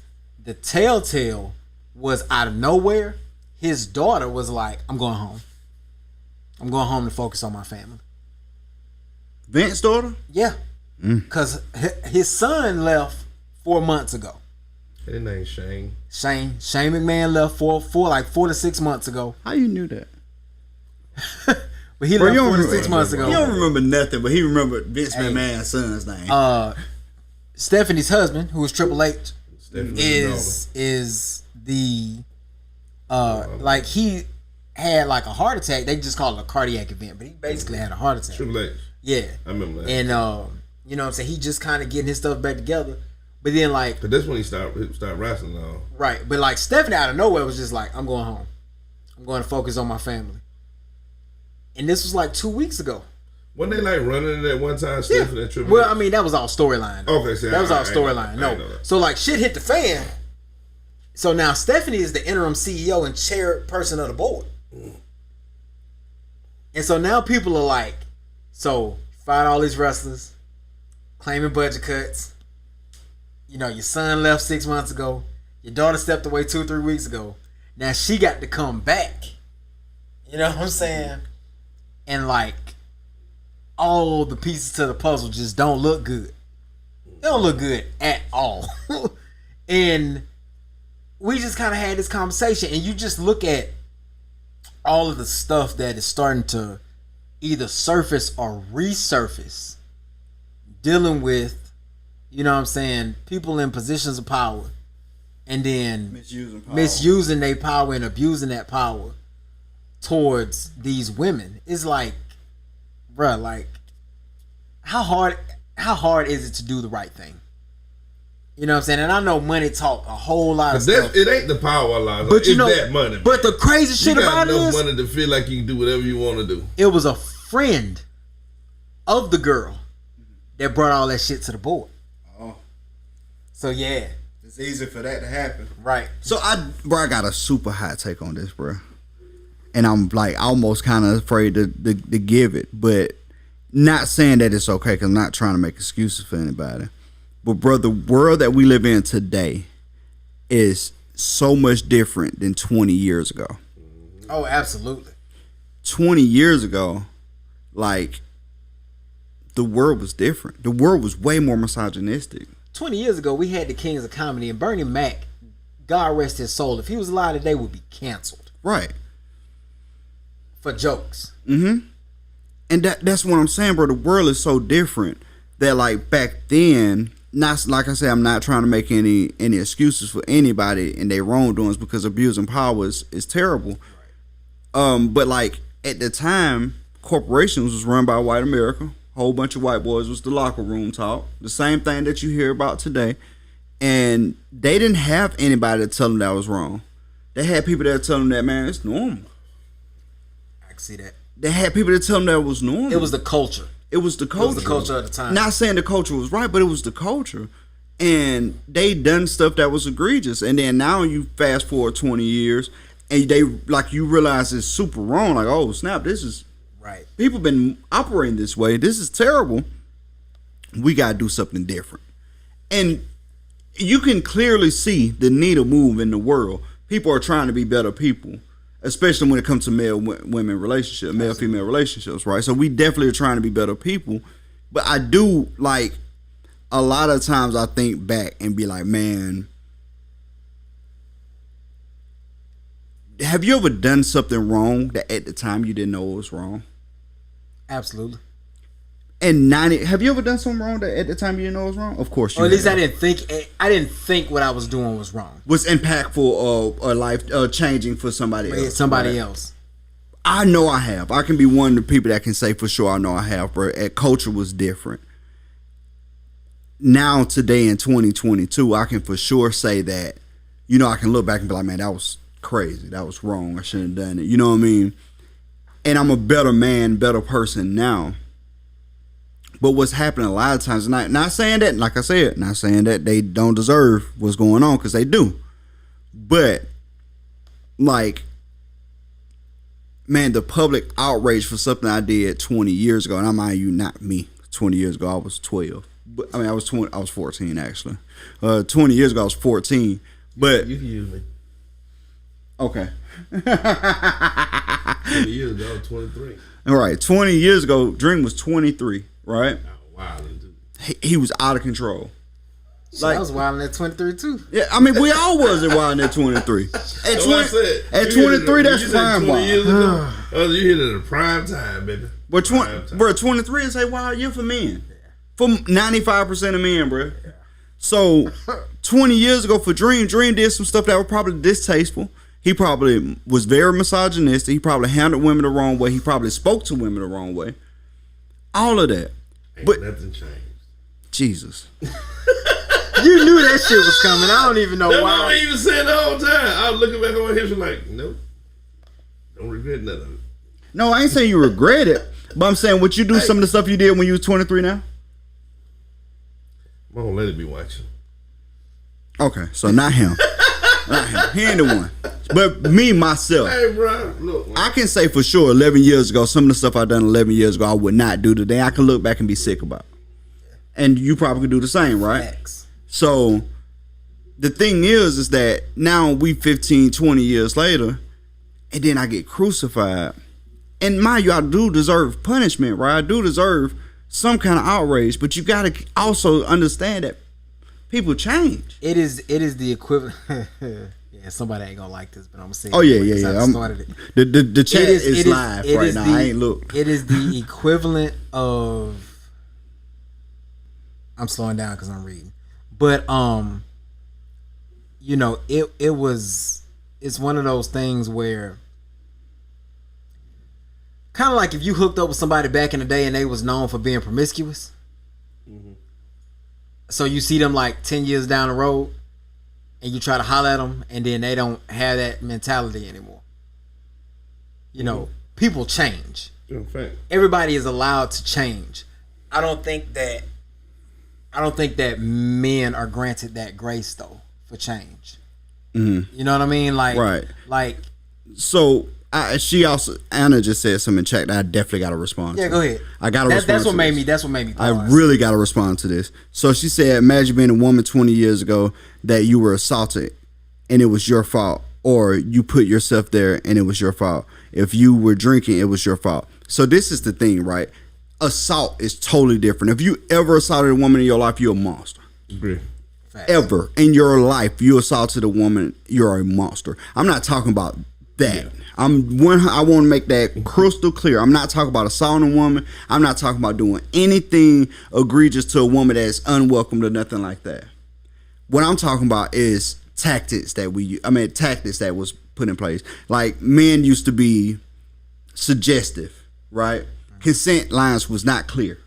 [SPEAKER 2] the telltale was out of nowhere, his daughter was like, I'm going home. I'm going home to focus on my family.
[SPEAKER 1] Vince's daughter?
[SPEAKER 2] Yeah. Because his son left 4 months ago.
[SPEAKER 3] His name's Shane.
[SPEAKER 2] Shane McMahon left 4 to 6 months ago.
[SPEAKER 1] How you knew that?
[SPEAKER 2] But he left 4 to 6 months ago.
[SPEAKER 1] He don't remember nothing, but he remembered Vince McMahon's son's name.
[SPEAKER 2] Stephanie's husband, who was Triple H,
[SPEAKER 3] Stephanie's
[SPEAKER 2] is the like he had like a heart attack. They just call it a cardiac event, but he basically had a heart attack.
[SPEAKER 3] Triple H.
[SPEAKER 2] Yeah,
[SPEAKER 3] I remember that.
[SPEAKER 2] And you know what I'm saying, he just kind of getting his stuff back together. But then like,
[SPEAKER 3] but that's when he started wrestling though.
[SPEAKER 2] Right, but like Stephanie out of nowhere was just like, I'm going home. I'm going to focus on my family. And this was like 2 weeks ago.
[SPEAKER 3] When they like running it at one time, Stephanie and Triple H?
[SPEAKER 2] Well, I mean, that was all storyline.
[SPEAKER 3] Okay, so
[SPEAKER 2] that was all storyline. No, so like shit hit the fan. So now Stephanie is the interim CEO and chairperson of the board. And so now people are like, so fired all these wrestlers, claiming budget cuts. Your son left 6 months ago. Your daughter stepped away 2 or 3 weeks ago. Now she got to come back. You know what I'm saying? And like, all the pieces to the puzzle just don't look good. They don't look good at all. And we just kind of had this conversation, and you just look at all of the stuff that is starting to either surface or resurface, dealing with, people in positions of power, and then misusing their power and abusing that power towards these women. It's like, bruh, like, how hard is it to do the right thing? You know what I'm saying? And I know money talk a whole lot of stuff.
[SPEAKER 3] It ain't the power line,
[SPEAKER 2] but
[SPEAKER 3] it's that money.
[SPEAKER 2] But the crazy shit about it is,
[SPEAKER 3] you got enough money to feel like you can do whatever you want to do.
[SPEAKER 2] It was a friend of the girl that brought all that shit to the board.
[SPEAKER 1] Oh,
[SPEAKER 2] so yeah,
[SPEAKER 1] it's easy for that to happen,
[SPEAKER 2] right?
[SPEAKER 1] So I got a super hot take on this, bro. And I'm like almost kind of afraid to give it, but not saying that it's okay, because I'm not trying to make excuses for anybody. But bro, the world that we live in today is so much different than 20 years ago.
[SPEAKER 2] Oh, absolutely.
[SPEAKER 1] 20 years ago, like, the world was different. The world was way more misogynistic.
[SPEAKER 2] 20 years ago, we had the kings of comedy, and Bernie Mac, God rest his soul, if he was alive today, would be canceled.
[SPEAKER 1] Right.
[SPEAKER 2] For jokes.
[SPEAKER 1] Mm-hmm. And that's what I'm saying, bro. The world is so different that, like, back then, not like I said, I'm not trying to make any excuses for anybody and their wrongdoings, because abusing power is terrible. But like at the time, corporations was run by white America. Whole bunch of white boys was the locker room talk. The same thing that you hear about today. And they didn't have anybody to tell them that was wrong. They had people that tell them that, man, it's normal.
[SPEAKER 2] I can see that.
[SPEAKER 1] They had people that tell them that it was normal.
[SPEAKER 2] It was the culture.
[SPEAKER 1] It was the culture.
[SPEAKER 2] It was the culture at the time.
[SPEAKER 1] Not saying the culture was right, but it was the culture. And they done stuff that was egregious. And then now you fast forward 20 years and they, like, you realize it's super wrong. Like, oh, snap, this is
[SPEAKER 2] right.
[SPEAKER 1] People been operating this way. This is terrible. We got to do something different. And you can clearly see the needle move in the world. People are trying to be better people, especially when it comes to male-women relationships, male-female relationships, right? So we definitely are trying to be better people. But I do, like, a lot of times I think back and be like, man, have you ever done something wrong that at the time you didn't know it was wrong?
[SPEAKER 2] Absolutely.
[SPEAKER 1] And have you ever done something wrong that at the time you didn't know it was wrong? Of course you
[SPEAKER 2] Or at least
[SPEAKER 1] have.
[SPEAKER 2] I didn't think what I was doing was wrong.
[SPEAKER 1] Was impactful or life changing for somebody else.
[SPEAKER 2] Somebody else.
[SPEAKER 1] I know I have. I can be one of the people that can say for sure I know I have, bro. Culture was different. now today in 2022, I can for sure say that, you know, I can look back and be like, man, that was crazy. That was wrong. I shouldn't have done it. You know what I mean? And I'm a better man, better person now. But what's happening a lot of times, not saying that, like I said, not saying that they don't deserve what's going on, because they do. But, like, man, the public outrage for something I did 20 years ago, and I mind you, not me. 20 years ago, I was 12. But I mean, I was 14 actually. 20 years ago, I was 14. But
[SPEAKER 3] You can use me.
[SPEAKER 1] okay.
[SPEAKER 3] 20 years ago, I was 23.
[SPEAKER 1] All right, 20 years ago, Dream was 23, right?
[SPEAKER 3] Wow.
[SPEAKER 1] He was out of control.
[SPEAKER 2] I was wilding at 23 too.
[SPEAKER 1] Yeah, I mean, we all was wilding at 23. At 23, that's prime wild.
[SPEAKER 3] Years ago, you hit it at a prime time, baby.
[SPEAKER 1] But 23 is a wild year for men. For 95% of men, bro. Yeah. So 20 years ago for Dream did some stuff that was probably distasteful. He probably was very misogynistic. He probably handled women the wrong way. He probably spoke to women the wrong way. All of that.
[SPEAKER 3] But nothing changed.
[SPEAKER 1] Jesus.
[SPEAKER 2] You knew that shit was coming. I don't even know
[SPEAKER 3] That's
[SPEAKER 2] why.
[SPEAKER 3] what I even said the whole time. I was looking back on history like, nope. Don't regret none of it.
[SPEAKER 1] No, I ain't saying you regret it. But I'm saying, would you do some of the stuff you did when you was 23 now?
[SPEAKER 3] I don't let it be watching.
[SPEAKER 1] Okay, so not him. Not him. He ain't the one. But me, myself.
[SPEAKER 3] Hey, bro, look. Man.
[SPEAKER 1] I can say for sure 11 years ago, some of the stuff I done 11 years ago, I would not do today. I can look back and be sick about. And you probably could do the same, right?
[SPEAKER 2] Facts.
[SPEAKER 1] So the thing is that now we 15, 20 years later, and then I get crucified. And mind you, I do deserve punishment, right? I do deserve some kind of outrage, but you got to also understand that people change.
[SPEAKER 2] It is the equivalent. Yeah, somebody ain't gonna like this, but I'm gonna say.
[SPEAKER 1] Oh yeah.
[SPEAKER 2] I started it.
[SPEAKER 1] The chat is live right now. I ain't looked.
[SPEAKER 2] It is the equivalent of. I'm slowing down because I'm reading, but you know, it's one of those things where. Kind of like if you hooked up with somebody back in the day and they was known for being promiscuous. Mm-hmm. So you see them like 10 years down the road and you try to holler at them and then they don't have that mentality anymore. You know, people change.
[SPEAKER 3] In fact.
[SPEAKER 2] Everybody is allowed to change. I don't think that men are granted that grace though for change. Mm-hmm. You know what I mean? Like,
[SPEAKER 1] right.
[SPEAKER 2] Like,
[SPEAKER 1] so Anna just said something in chat that I definitely got to respond to.
[SPEAKER 2] Yeah, go ahead.
[SPEAKER 1] I got to respond.
[SPEAKER 2] That's what made me pause.
[SPEAKER 1] I really got to respond to this. So she said, imagine being a woman 20 years ago that you were assaulted and it was your fault, or you put yourself there and it was your fault. If you were drinking, it was your fault. So this is the thing, right? Assault is totally different. If you ever assaulted a woman in your life, you're a monster.
[SPEAKER 3] Agree.
[SPEAKER 1] Ever in your life, you assaulted a woman, you're a monster. I'm not talking about that. Yeah. I want to make that crystal clear. I'm not talking about assaulting a woman. I'm not talking about doing anything egregious to a woman that's unwelcome or nothing like that. What I'm talking about is tactics that was put in place. Like, men used to be suggestive, right? Consent lines was not clear.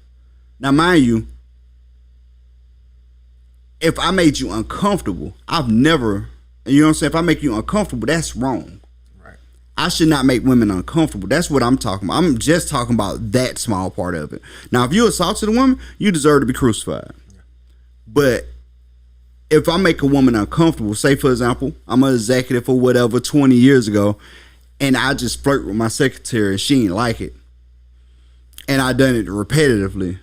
[SPEAKER 1] Now, mind you, if I made you uncomfortable, I've never, you know what I'm saying? If I make you uncomfortable, that's wrong. I should not make women uncomfortable. That's what I'm talking about. I'm just talking about that small part of it. Now, if you assaulted a woman, you deserve to be crucified. Yeah. But if I make a woman uncomfortable, say, for example, I'm an executive or whatever 20 years ago, and I just flirt with my secretary and she ain't like it, and I done it repetitively,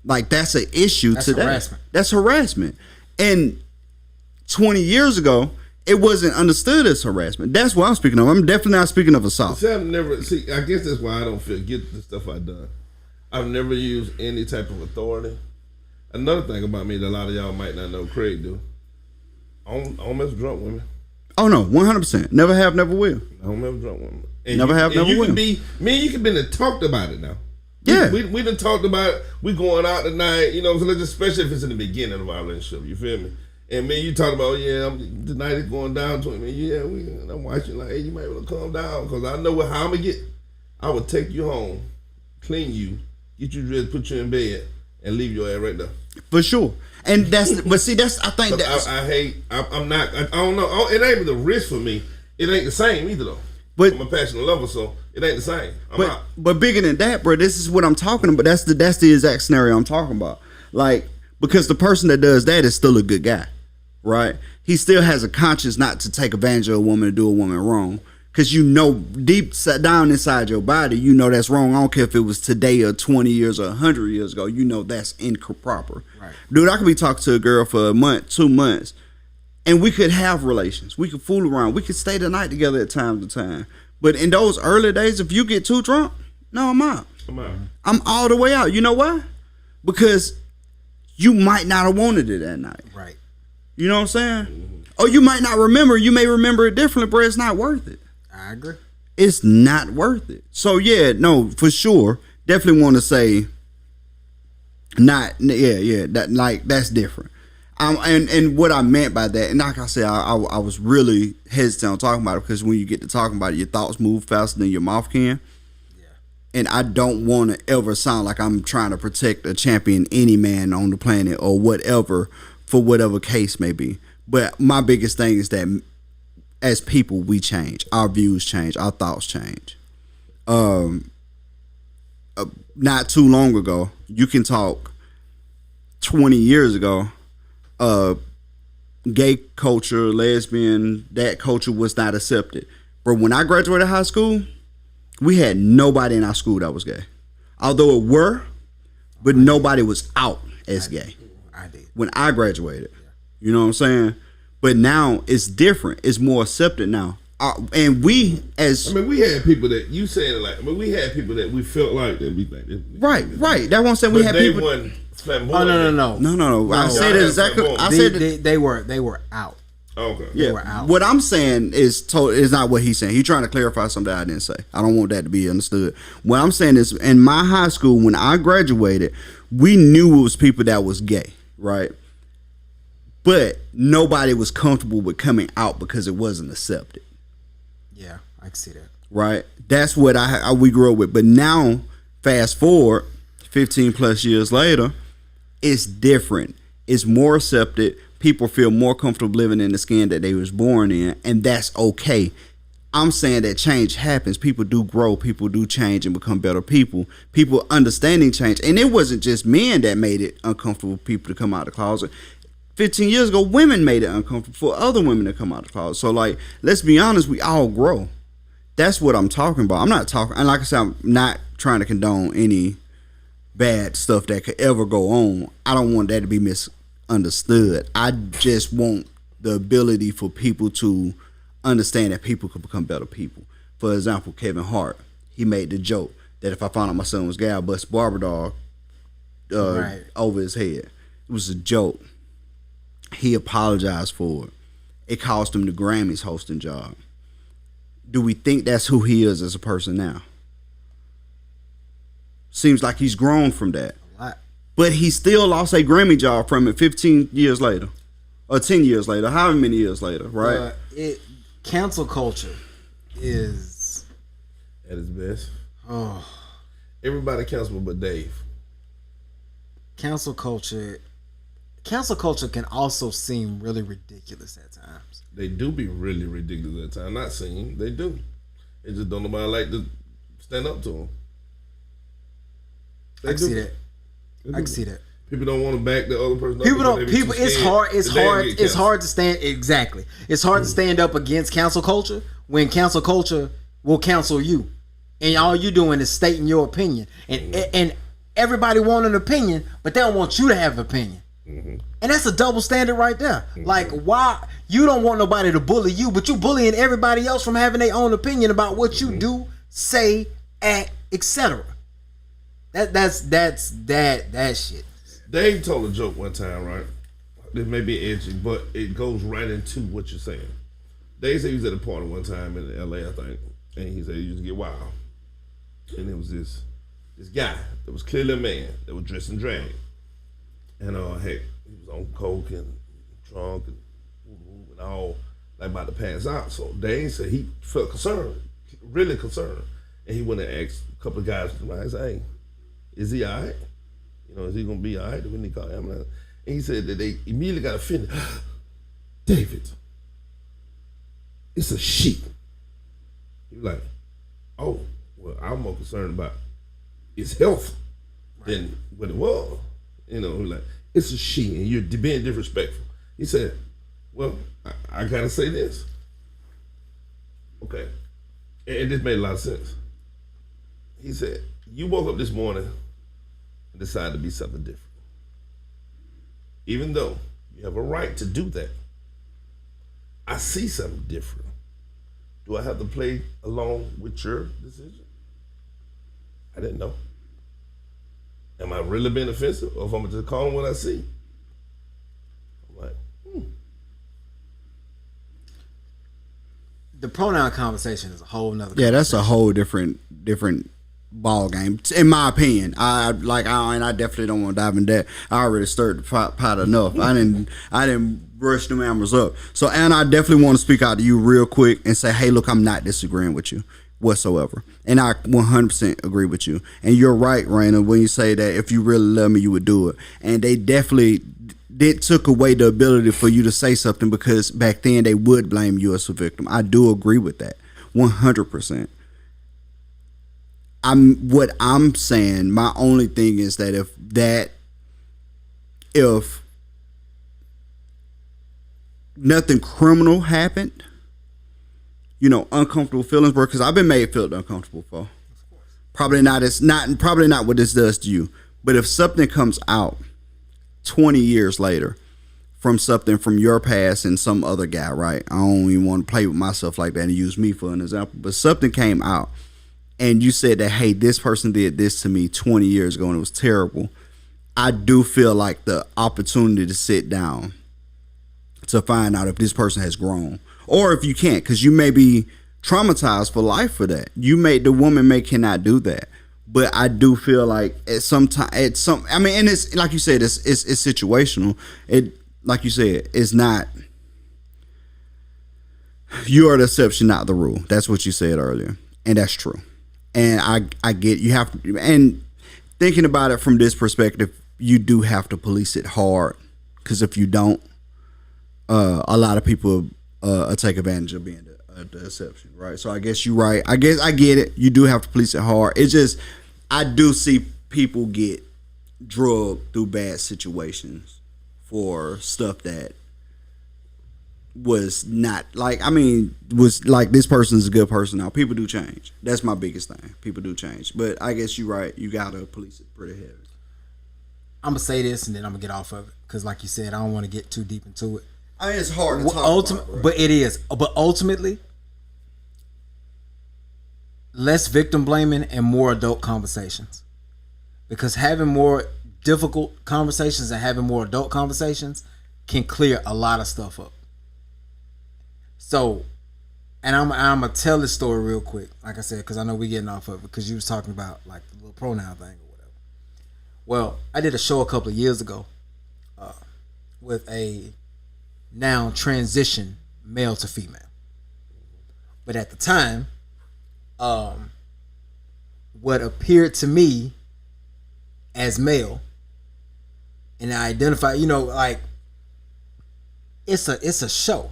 [SPEAKER 1] like, that's an issue today. Harassment. That's harassment. And 20 years ago, it wasn't understood as harassment. That's what I'm speaking of. I'm definitely not speaking of assault.
[SPEAKER 3] I guess that's why I don't forget the stuff I've done. I've never used any type of authority. Another thing about me that a lot of y'all might not know, Craig do. I don't mess with drunk women.
[SPEAKER 1] Oh no, 100%. Never have, never will.
[SPEAKER 3] I don't mess with drunk women.
[SPEAKER 1] Never have, never will.
[SPEAKER 3] Me and you can be and talked about it now.
[SPEAKER 1] Yeah.
[SPEAKER 3] We done talked about it. We going out tonight, you know, so especially if it's in the beginning of our relationship, you feel me? And man, you talk about, tonight is going down to me. I'm watching like, hey, you might want to calm down because I know how I'm going to get. I would take you home, clean you, get you dressed, put you in bed, and leave your ass right there.
[SPEAKER 1] For sure. And that's, but see, that's, I think
[SPEAKER 3] 'Cause
[SPEAKER 1] that's,
[SPEAKER 3] I hate. I'm not. I don't know. It ain't the risk for me. It ain't the same either though.
[SPEAKER 1] But
[SPEAKER 3] I'm a passionate lover, so it ain't the same. I'm out.
[SPEAKER 1] But bigger than that, bro, this is what I'm talking about. That's the exact scenario I'm talking about. Like, because the person that does that is still a good guy, right? He still has a conscience not to take advantage of a woman and do a woman wrong. Because you know deep down inside your body, you know that's wrong. I don't care if it was today or 20 years or 100 years ago. You know that's improper.
[SPEAKER 2] Right.
[SPEAKER 1] Dude, I could be talking to a girl for a month, 2 months, and we could have relations. We could fool around. We could stay the night together at time to time. But in those early days, if you get too drunk, no, I'm out. I'm all the way out. You know why? Because you might not have wanted it that night.
[SPEAKER 2] Right.
[SPEAKER 1] You know what I'm saying? Mm-hmm. Or you might not remember. You may remember it differently, bro. It's not worth it.
[SPEAKER 2] I agree.
[SPEAKER 1] It's not worth it. So yeah, no, for sure. Definitely want to say that's different. And what I meant by that, and like I said, I was really hesitant on talking about it because when you get to talking about it, your thoughts move faster than your mouth can. Yeah. And I don't want to ever sound like I'm trying to protect or champion any man on the planet or whatever, for whatever case may be. But my biggest thing is that as people, we change. Our views change. Our thoughts change. Not too long ago, you can talk 20 years ago, gay culture, lesbian, that culture was not accepted. But when I graduated high school, we had nobody in our school that was gay. Although it were, but nobody was out as gay.
[SPEAKER 2] I did.
[SPEAKER 1] When I graduated. You know what I'm saying? But now it's different. It's more accepted now. And we as...
[SPEAKER 3] I mean, we had people that, you saying it like, I mean, we had people that we felt like that we think.
[SPEAKER 1] Right. That's what I'm saying. We had people...
[SPEAKER 3] Wasn't
[SPEAKER 2] Oh, no.
[SPEAKER 1] I said it exactly. I said
[SPEAKER 2] they were out.
[SPEAKER 3] Okay.
[SPEAKER 1] Yeah.
[SPEAKER 2] They were out.
[SPEAKER 1] What I'm saying is not what he's saying. He's trying to clarify something I didn't say. I don't want that to be understood. What I'm saying is, in my high school, when I graduated, we knew it was people that was gay, right? But nobody was comfortable with coming out because it wasn't accepted.
[SPEAKER 2] Yeah, I can see that.
[SPEAKER 1] Right? That's what we grew up with. But now, fast forward, 15 plus years later, it's different. It's more accepted. People feel more comfortable living in the skin that they was born in, and that's okay. I'm saying that change happens. People do grow. People do change and become better people. People understanding change. And it wasn't just men that made it uncomfortable for people to come out of the closet. 15 years ago, women made it uncomfortable for other women to come out of the closet. So, like, let's be honest, we all grow. That's what I'm talking about. I'm not talking, and like I said, I'm not trying to condone any bad stuff that could ever go on. I don't want that to be misunderstood. I just want the ability for people to understand that people could become better people. For example, Kevin Hart, he made the joke that if I found out my son was gay, I'd bust barber dog over his head. It was a joke. He apologized for it. It cost him the Grammys hosting job. Do we think that's who he is as a person now? Seems like he's grown from that.
[SPEAKER 2] A lot.
[SPEAKER 1] But he still lost a Grammy job from it 15 years later. Or 10 years later. However many years later, right?
[SPEAKER 2] Cancel culture is...
[SPEAKER 3] At its best.
[SPEAKER 2] Oh.
[SPEAKER 3] Everybody cancelable but Dave.
[SPEAKER 2] Cancel culture can also seem really ridiculous at times.
[SPEAKER 3] They do be really ridiculous at times. Not seem, they do. They just don't nobody like to stand up to them.
[SPEAKER 2] I can see that. I can see that.
[SPEAKER 3] People don't want to back the other person.
[SPEAKER 2] People don't. People. It's hard. It's hard to stand. Exactly. It's hard to stand up against cancel culture when cancel culture will cancel you, and all you doing is stating your opinion. And everybody want an opinion, but they don't want you to have an opinion. Mm-hmm. And that's a double standard right there. Mm-hmm. Like, why you don't want nobody to bully you, but you bullying everybody else from having their own opinion about what you do, say, act, etc. That's that shit.
[SPEAKER 3] Dave told a joke one time, right? This may be edgy, but it goes right into what you're saying. Dave said he was at a party one time in LA, I think, and he said he used to get wild. And it was this guy that was clearly a man that was dressed in drag. And heck, he was on coke and drunk and all, like about to pass out. So Dave said he felt concerned, really concerned. And he went and asked a couple of guys, he said, hey, is he all right? Is he gonna be all right? When he called ambulance, and he said that they immediately got offended. David, it's a she. He was like, oh, well, I'm more concerned about his health than what it was. He was like, it's a she, and you're being disrespectful. He said, well, I gotta say this. Okay. And this made a lot of sense. He said, you woke up this morning and decided to be something different. Even though you have a right to do that, I see something different. Do I have to play along with your decision? I didn't know. Am I really being offensive, or if I'm just calling what I see? I'm like,
[SPEAKER 2] The pronoun conversation is a whole nother.
[SPEAKER 1] Yeah, that's a whole different ball game, in my opinion. I definitely don't want to dive in that. I already stirred the pot enough. I didn't brush them animals up. So, and I definitely want to speak out to you real quick and say, hey, look, I'm not disagreeing with you whatsoever, and I 100% agree with you. And you're right, Raina, when you say that if you really love me, you would do it. And they definitely took away the ability for you to say something, because back then they would blame you as a victim. I do agree with that 100%. What I'm saying, my only thing is that if nothing criminal happened, uncomfortable feelings were, because I've been made feel uncomfortable before. Probably not what this does to you. But if something comes out 20 years later from something from your past and some other guy, right? I don't even want to play with myself like that and use me for an example. But something came out and you said that, hey, this person did this to me 20 years ago and it was terrible. I do feel like the opportunity to sit down to find out if this person has grown, or if you can't, because you may be traumatized for life for that. The woman cannot do that. But I do feel like and it's like you said, it's situational. It, like you said, it's not. You are the exception, not the rule. That's what you said earlier, and that's true. And I get you have to. And thinking about it from this perspective, you do have to police it hard, because if you don't, a lot of people take advantage of being the exception, right? So I guess you're right. I guess I get it. You do have to police it hard. It's just, I do see people get drugged through bad situations for stuff that was not was like, this person's a good person now. People do change. That's my biggest thing. People do change. But I guess you're right. You gotta police it pretty heavy.
[SPEAKER 2] I'm gonna say this and then I'm gonna get off of it, because like you said, I don't want to get too deep into it.
[SPEAKER 1] I mean, it's hard to talk about, bro.
[SPEAKER 2] But it is. But ultimately, less victim blaming and more adult conversations. Because having more difficult conversations and having more adult conversations can clear a lot of stuff up. So, and I'm gonna tell this story real quick, like I said, because I know we're getting off of it, because you was talking about like the little pronoun thing or whatever. Well, I did a show a couple of years ago with a now transition male to female. But at the time, what appeared to me as male, and I identified, like, it's a show,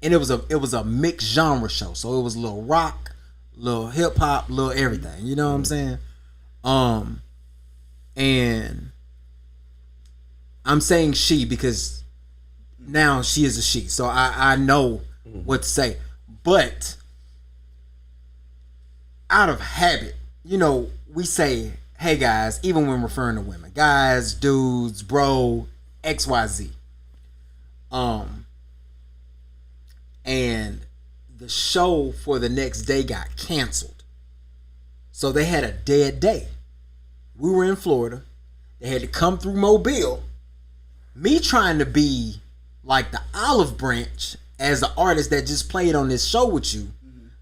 [SPEAKER 2] and it was a mixed genre show. So it was a little rock, little hip hop, little everything. You know what I'm saying? And I'm saying she because now she is a she, so I know what to say. But out of habit, we say, hey guys, even when referring to women, guys, dudes, bro, XYZ. And the show for the next day got canceled. So they had a dead day. We were in Florida. They had to come through Mobile. Me trying to be like the olive branch as the artist that just played on this show with you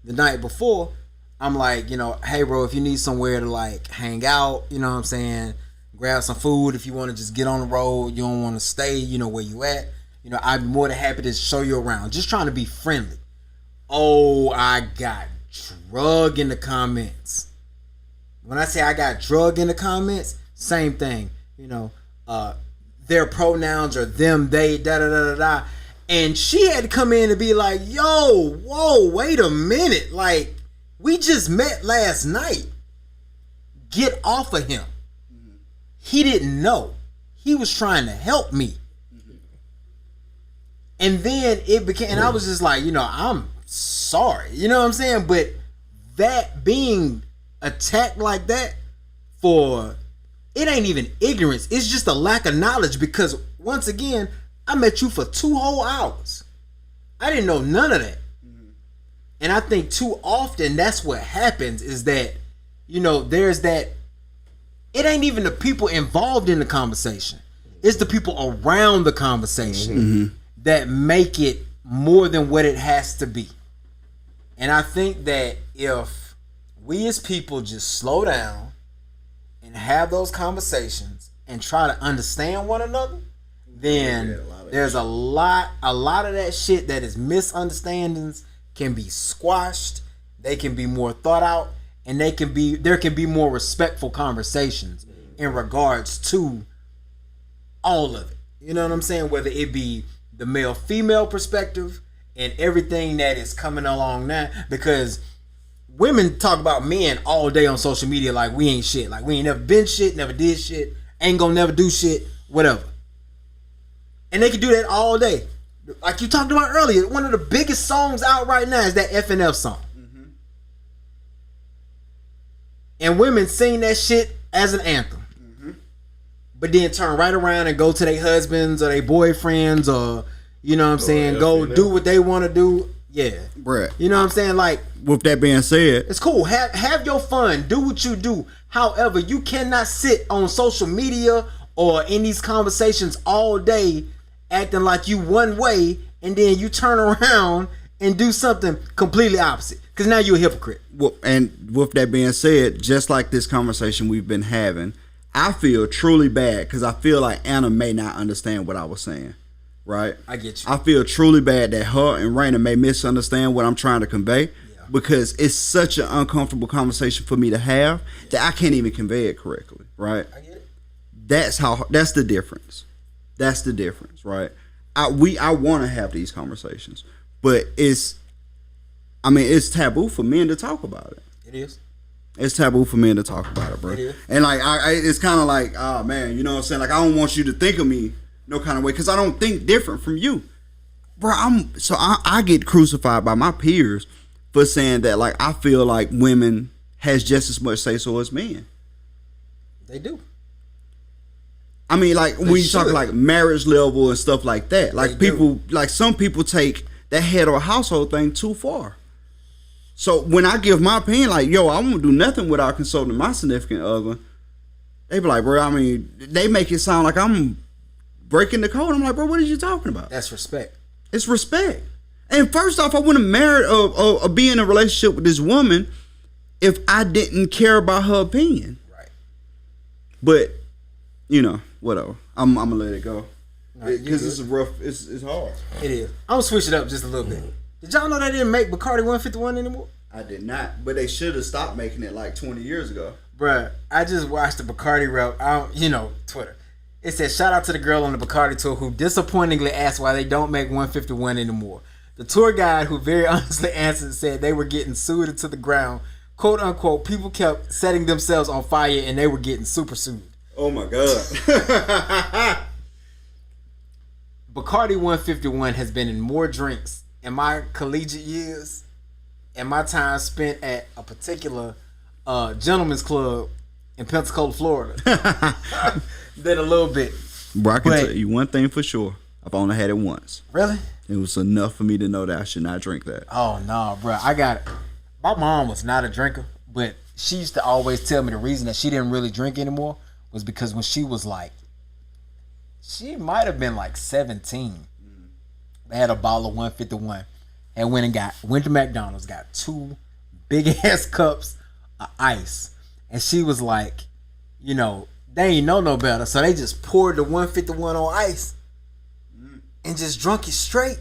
[SPEAKER 2] the night before. I'm like, hey bro, if you need somewhere to like hang out, you know what I'm saying, grab some food. If you want to just get on the road, you don't want to stay, where you at, I'd be more than happy to show you around. Just trying to be friendly. Oh, I got drug in the comments. When I say I got drug in the comments, same thing. their pronouns are them, they, da da da da da. And she had to come in and be like, yo, whoa, wait a minute. Like, we just met last night. Get off of him. He didn't know. He was trying to help me. And then it became, and I was just like, I'm sorry. You know what I'm saying? But that being attacked like that for, it ain't even ignorance. It's just a lack of knowledge because, once again, I met you for 2 whole hours. I didn't know none of that. And I think too often that's what happens is that, there's that, it ain't even the people involved in the conversation. It's the people around the conversation that make it more than what it has to be. And I think that if we as people just slow down and have those conversations and try to understand one another, then there's a lot of that shit that is misunderstandings can be squashed. They can be more thought out, and there can be more respectful conversations in regards to all of it. You know what I'm saying? Whether it be the male-female perspective and everything that is coming along now, because women talk about men all day on social media like we ain't shit, like we ain't never been shit, never did shit, ain't gonna never do shit, whatever. And they can do that all day. Like you talked about earlier, one of the biggest songs out right now is that FNF song. And women sing that shit as an anthem. But then turn right around and go to their husbands or their boyfriends or, you know what I'm saying, go do what they want to do. Yeah.
[SPEAKER 1] Bruh.
[SPEAKER 2] You know what I'm saying? Like,
[SPEAKER 1] with that being said,
[SPEAKER 2] it's cool. Have your fun. Do what you do. However, you cannot sit on social media or in these conversations all day acting like you one way and then you turn around and do something completely opposite. Because now you're a hypocrite.
[SPEAKER 1] Well, and with that being said, just like this conversation we've been having, I feel truly bad because I feel like Anna may not understand what I was saying. Right?
[SPEAKER 2] I get you.
[SPEAKER 1] I feel truly bad that her and Raina may misunderstand what I'm trying to convey because it's such an uncomfortable conversation for me to have that I can't even convey it correctly. Right?
[SPEAKER 2] I get it.
[SPEAKER 1] That's the difference. That's the difference, right? I want to have these conversations, but it's taboo for men to talk about it.
[SPEAKER 2] It is.
[SPEAKER 1] It's taboo for men to talk about it, bro.
[SPEAKER 2] It is.
[SPEAKER 1] And like, it's kind of like, oh man, you know what I'm saying? Like, I don't want you to think of me no kind of way because I don't think different from you, bro. I get crucified by my peers for saying that, like, I feel like women has just as much say so as men.
[SPEAKER 2] They do.
[SPEAKER 1] I mean, like, when you talk like marriage level and stuff like that, like like some people take that head or household thing too far. So when I give my opinion, like, yo, I won't do nothing without consulting my significant other, they be like, bro, I mean, they make it sound like I'm breaking the code. I'm like, bro, what are you talking about?
[SPEAKER 2] That's respect.
[SPEAKER 1] It's respect. And first off, I wouldn't marry or be in a relationship with this woman if I didn't care about her opinion.
[SPEAKER 2] Right.
[SPEAKER 1] But, whatever. I'm gonna let it go because it's rough. It's hard.
[SPEAKER 2] It is. I'm gonna switch it up just a little bit. Did y'all know they didn't make Bacardi 151 anymore?
[SPEAKER 1] I did not, but they should have stopped making it like 20 years ago.
[SPEAKER 2] Bruh, I just watched the Bacardi rep. Twitter. It said, shout out to the girl on the Bacardi tour who disappointingly asked why they don't make 151 anymore. The tour guide, who very honestly answered, said they were getting sued into the ground. Quote unquote, people kept setting themselves on fire and they were getting super sued.
[SPEAKER 1] Oh my God.
[SPEAKER 2] Bacardi 151 has been in more drinks in my collegiate years and my time spent at a particular gentleman's club in Pensacola, Florida than a little bit.
[SPEAKER 1] Bro, I can tell you one thing for sure. I've only had it once.
[SPEAKER 2] Really?
[SPEAKER 1] It was enough for me to know that I should not drink that.
[SPEAKER 2] Oh, no, bro. I got it. My mom was not a drinker, but she used to always tell me the reason that she didn't really drink anymore was because when she was like, she might have been like 17. They had a bottle of 151 and went to McDonald's, got 2 big ass cups of ice. And she was like, they ain't know no better. So they just poured the 151 on ice and just drunk it straight.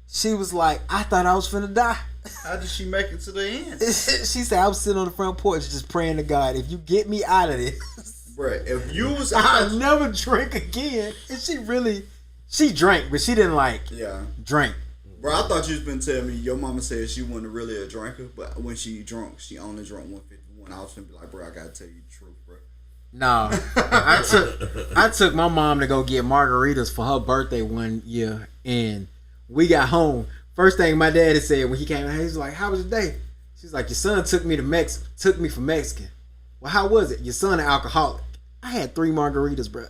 [SPEAKER 2] She was like, I thought I was finna die.
[SPEAKER 1] How did she make it to the end?
[SPEAKER 2] She said, I was sitting on the front porch just praying to God, if you get me out of this.
[SPEAKER 1] Bruh, if you was
[SPEAKER 2] I'll never drink again. And she drank, but she didn't like drink.
[SPEAKER 1] Bro, I thought you was been telling me your mama said she wasn't really a drinker, but when she drunk, she only drank 151. I was gonna be like, bro, I gotta tell you the truth, bro.
[SPEAKER 2] No, I took my mom to go get margaritas for her birthday one year, and we got home. First thing my daddy said when he came out, he was like, "How was your day?" She's like, "Your son took me for Mexican." Well, how was it? Your son an alcoholic. I had 3 margaritas, bro,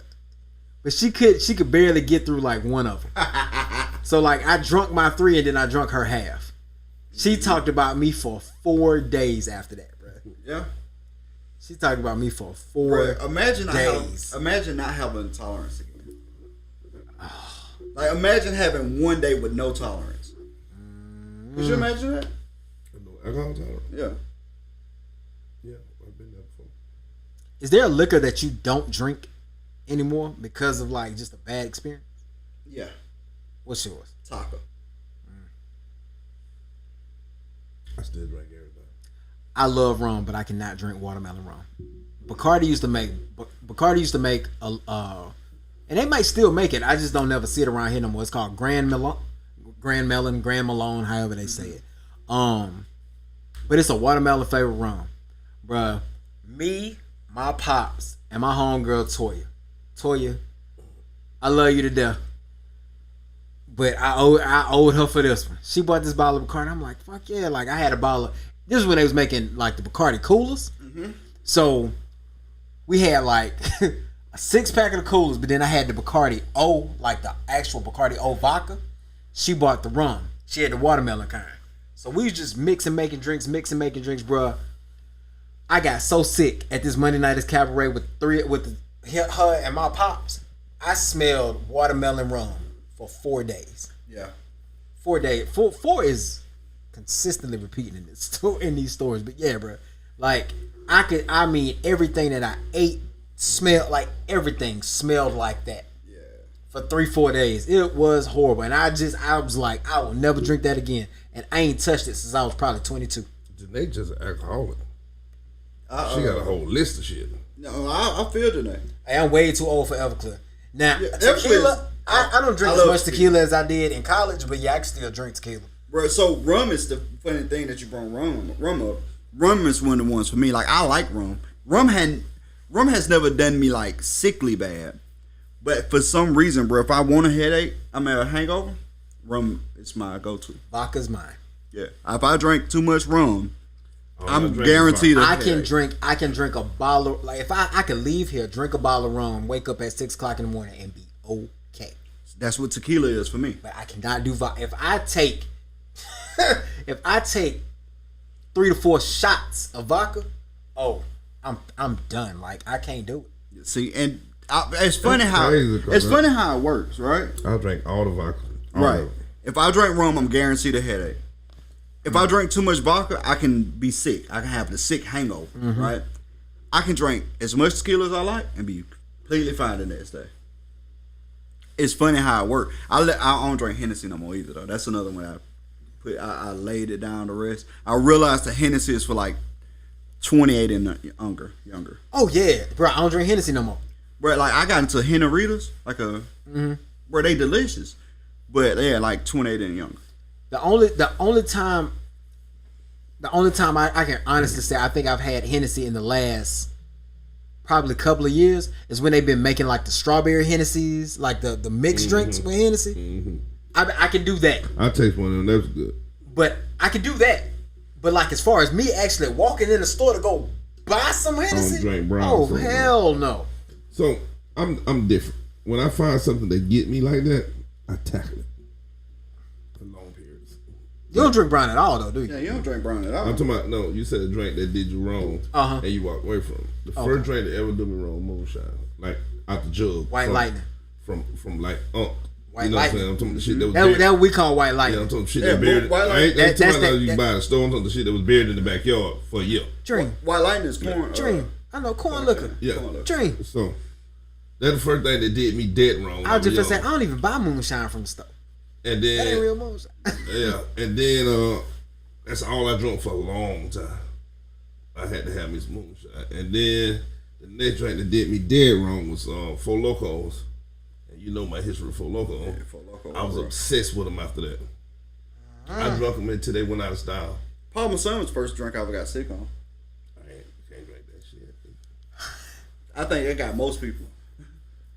[SPEAKER 2] but she could barely get through like one of them. So like I drunk my 3 and then I drunk her half. She talked about me for 4 days after that, bro.
[SPEAKER 1] Yeah.
[SPEAKER 2] She talked about me for 4 days.
[SPEAKER 1] Imagine not having tolerance again. Like imagine having one day with no tolerance. Could you imagine that?
[SPEAKER 3] No alcohol tolerance.
[SPEAKER 1] Yeah.
[SPEAKER 3] Yeah, I've been there before.
[SPEAKER 2] Is there a liquor that you don't drink anymore because of like just a bad experience?
[SPEAKER 1] Yeah.
[SPEAKER 2] What's yours?
[SPEAKER 1] Taco.
[SPEAKER 3] I still drink everything.
[SPEAKER 2] I love rum, but I cannot drink watermelon rum. Bacardi used to make a and they might still make it. I just don't never see it around here no more. It's called Grand Malone, however they say it. But it's a watermelon flavored rum, bruh. Me, my pops, and my homegirl Toya, I love you to death. But I owed her for this one. She bought this bottle of Bacardi. I'm like, fuck yeah! Like I had a bottle of. This is when they was making like the Bacardi coolers. Mm-hmm. So we had like a 6-pack of the coolers, but then I had the Bacardi O, like the actual Bacardi O vodka. She bought the rum. She had the watermelon kind. So we was just making drinks, bruh. I got so sick at this Monday Nighters Cabaret with her and my pops. I smelled watermelon rum for 4 days.
[SPEAKER 1] Yeah.
[SPEAKER 2] 4 days. Four is consistently repeating in these stores. But yeah, bro. Like everything that I ate everything smelled like that.
[SPEAKER 1] Yeah.
[SPEAKER 2] For 3-4 days. It was horrible. And I was like, I will never drink that again. And I ain't touched it since I was probably 22.
[SPEAKER 3] Janae just an alcoholic. She got a whole list of shit.
[SPEAKER 1] No, I feel Janae.
[SPEAKER 2] Hey, I'm way too old for Everclear. Now,
[SPEAKER 1] Yeah,
[SPEAKER 2] tequila, I don't drink
[SPEAKER 1] I
[SPEAKER 2] as
[SPEAKER 1] love
[SPEAKER 2] much tequila as I did in college, but yeah, I can still drink tequila.
[SPEAKER 1] Bro, so rum is the funny thing that you brought rum up. Rum is one of the ones for me. Like I like rum. Rum has never done me like sickly bad. But for some reason, bro, if I want a headache, I'm at a hangover, rum is my go-to.
[SPEAKER 2] Vodka's mine.
[SPEAKER 1] Yeah. If I drink too much rum, I'm guaranteed
[SPEAKER 2] I can drink a bottle of, like if I could leave here, drink a bottle of rum, wake up at 6 o'clock in the morning and be okay.
[SPEAKER 1] That's what tequila is for me.
[SPEAKER 2] But I cannot do vodka. If I take 3 to 4 shots of vodka, I'm done. Like I can't do it.
[SPEAKER 1] See, and it's funny how it works, right?
[SPEAKER 3] I drink all the vodka.
[SPEAKER 1] Right. If I drink rum, I'm guaranteed a headache. If I drink too much vodka, I can be sick. I can have the sick hangover, right? I can drink as much tequila as I like and be completely fine the next day. It's funny how it works. I don't drink Hennessy no more either, though. That's another one I laid it down to rest. I realized the Hennessy is for like 28 and younger.
[SPEAKER 2] Oh yeah, bro. I don't drink Hennessy no more.
[SPEAKER 1] Bro, like I got into Henneritas, bro, they delicious, but they're like 28 and younger.
[SPEAKER 2] The only time I can honestly say I think I've had Hennessy in the last probably couple of years is when they've been making like the strawberry Hennessy's, like the mixed drinks with Hennessy. Mm-hmm. I can do that.
[SPEAKER 3] I taste one of them. That's good.
[SPEAKER 2] But I can do that. But like as far as me actually walking in the store to go buy some Hennessy,
[SPEAKER 3] I don't drink brown.
[SPEAKER 2] Hell no.
[SPEAKER 3] So I'm different. When I find something that get me like that, I tackle it.
[SPEAKER 2] You don't drink brown at all, though, do you?
[SPEAKER 1] Yeah, you don't drink brown at all.
[SPEAKER 3] I'm talking about, no, you said a drink that did you wrong, and you walked away from it. The first drink that ever did me wrong, moonshine. Like, out the jug.
[SPEAKER 2] White Lightning.
[SPEAKER 3] From like,
[SPEAKER 2] White
[SPEAKER 3] you know
[SPEAKER 2] Lightning.
[SPEAKER 3] What I'm saying? I'm talking the shit that was buried.
[SPEAKER 2] That we call White Lightning.
[SPEAKER 3] Yeah, I'm talking shit that buried. I ain't talking about you buy at the store. I'm talking the shit that was buried in the backyard for a year.
[SPEAKER 2] Dream.
[SPEAKER 1] White Lightning is corn.
[SPEAKER 2] Dream. I know, corn liquor.
[SPEAKER 3] Yeah.
[SPEAKER 2] Dream.
[SPEAKER 3] So, that's the first thing that did me dead wrong.
[SPEAKER 2] I was just saying, I don't even buy moonshine from the store.
[SPEAKER 3] And then,
[SPEAKER 2] that ain't real moonshine.
[SPEAKER 3] Yeah. And then, that's all I drank for a long time. I had to have me some moonshine. And then the next drink that did me dead wrong was Four Locos. And you know my history with Four Locos.
[SPEAKER 1] Yeah, Four Loko,
[SPEAKER 3] I was
[SPEAKER 1] bro.
[SPEAKER 3] obsessed with them after that. I drunk them until they went out of style.
[SPEAKER 1] Paul Mason's first drink I ever got sick on.
[SPEAKER 3] Can't drink that shit.
[SPEAKER 1] I think it got most people.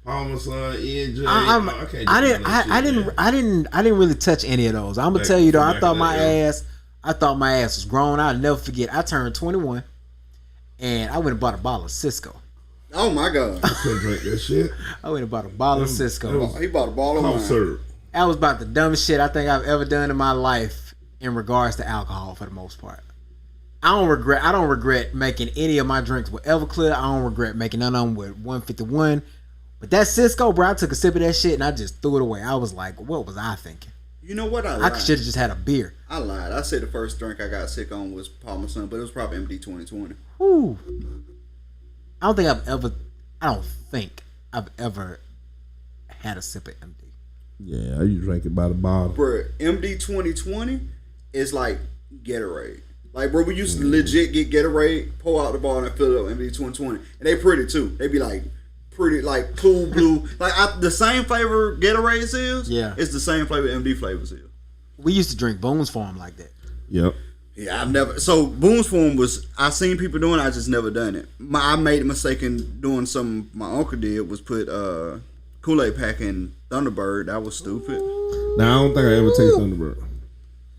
[SPEAKER 3] Palmer son, ENJ.
[SPEAKER 2] I didn't really touch any of those. I'm gonna tell you though, I thought my ass was grown. I'll never forget. I turned 21, and I went and bought a bottle of Cisco.
[SPEAKER 1] Oh my god!
[SPEAKER 3] I couldn't drink that shit.
[SPEAKER 2] I went and bought a bottle of Cisco.
[SPEAKER 1] He bought a bottle of wine.
[SPEAKER 3] Syrup.
[SPEAKER 2] That was about the dumbest shit I think I've ever done in my life in regards to alcohol for the most part. I don't regret making any of my drinks with Everclear. I don't regret making none of them with 151. But that Cisco, bro, I took a sip of that shit and I just threw it away. I was like, what was I thinking?
[SPEAKER 1] You know what? I
[SPEAKER 2] should have just had a beer.
[SPEAKER 1] I lied. I said the first drink I got sick on was Parmesan, but it was probably MD 2020.
[SPEAKER 2] Whew. I don't think I've ever had a sip of MD.
[SPEAKER 3] Yeah, I used to drink it by the bottle.
[SPEAKER 1] Bro, MD 2020 is like Gatorade. Like, bro, we used to legit get Gatorade, pull out the bottle and fill it up MD 2020. And they pretty too. They be like pretty, like cool blue. Like the same flavor Gatorade is.
[SPEAKER 2] Yeah.
[SPEAKER 1] It's the same flavor MD flavors is.
[SPEAKER 2] We used to drink Boone's Farm like that.
[SPEAKER 3] Yep.
[SPEAKER 1] Yeah, I've never. So Boone's Farm was, I seen people doing it, I just never done it. I made a mistake in doing something my uncle did, was put Kool-Aid pack in Thunderbird. That was stupid.
[SPEAKER 3] Now, I don't think I ever tasted Thunderbird.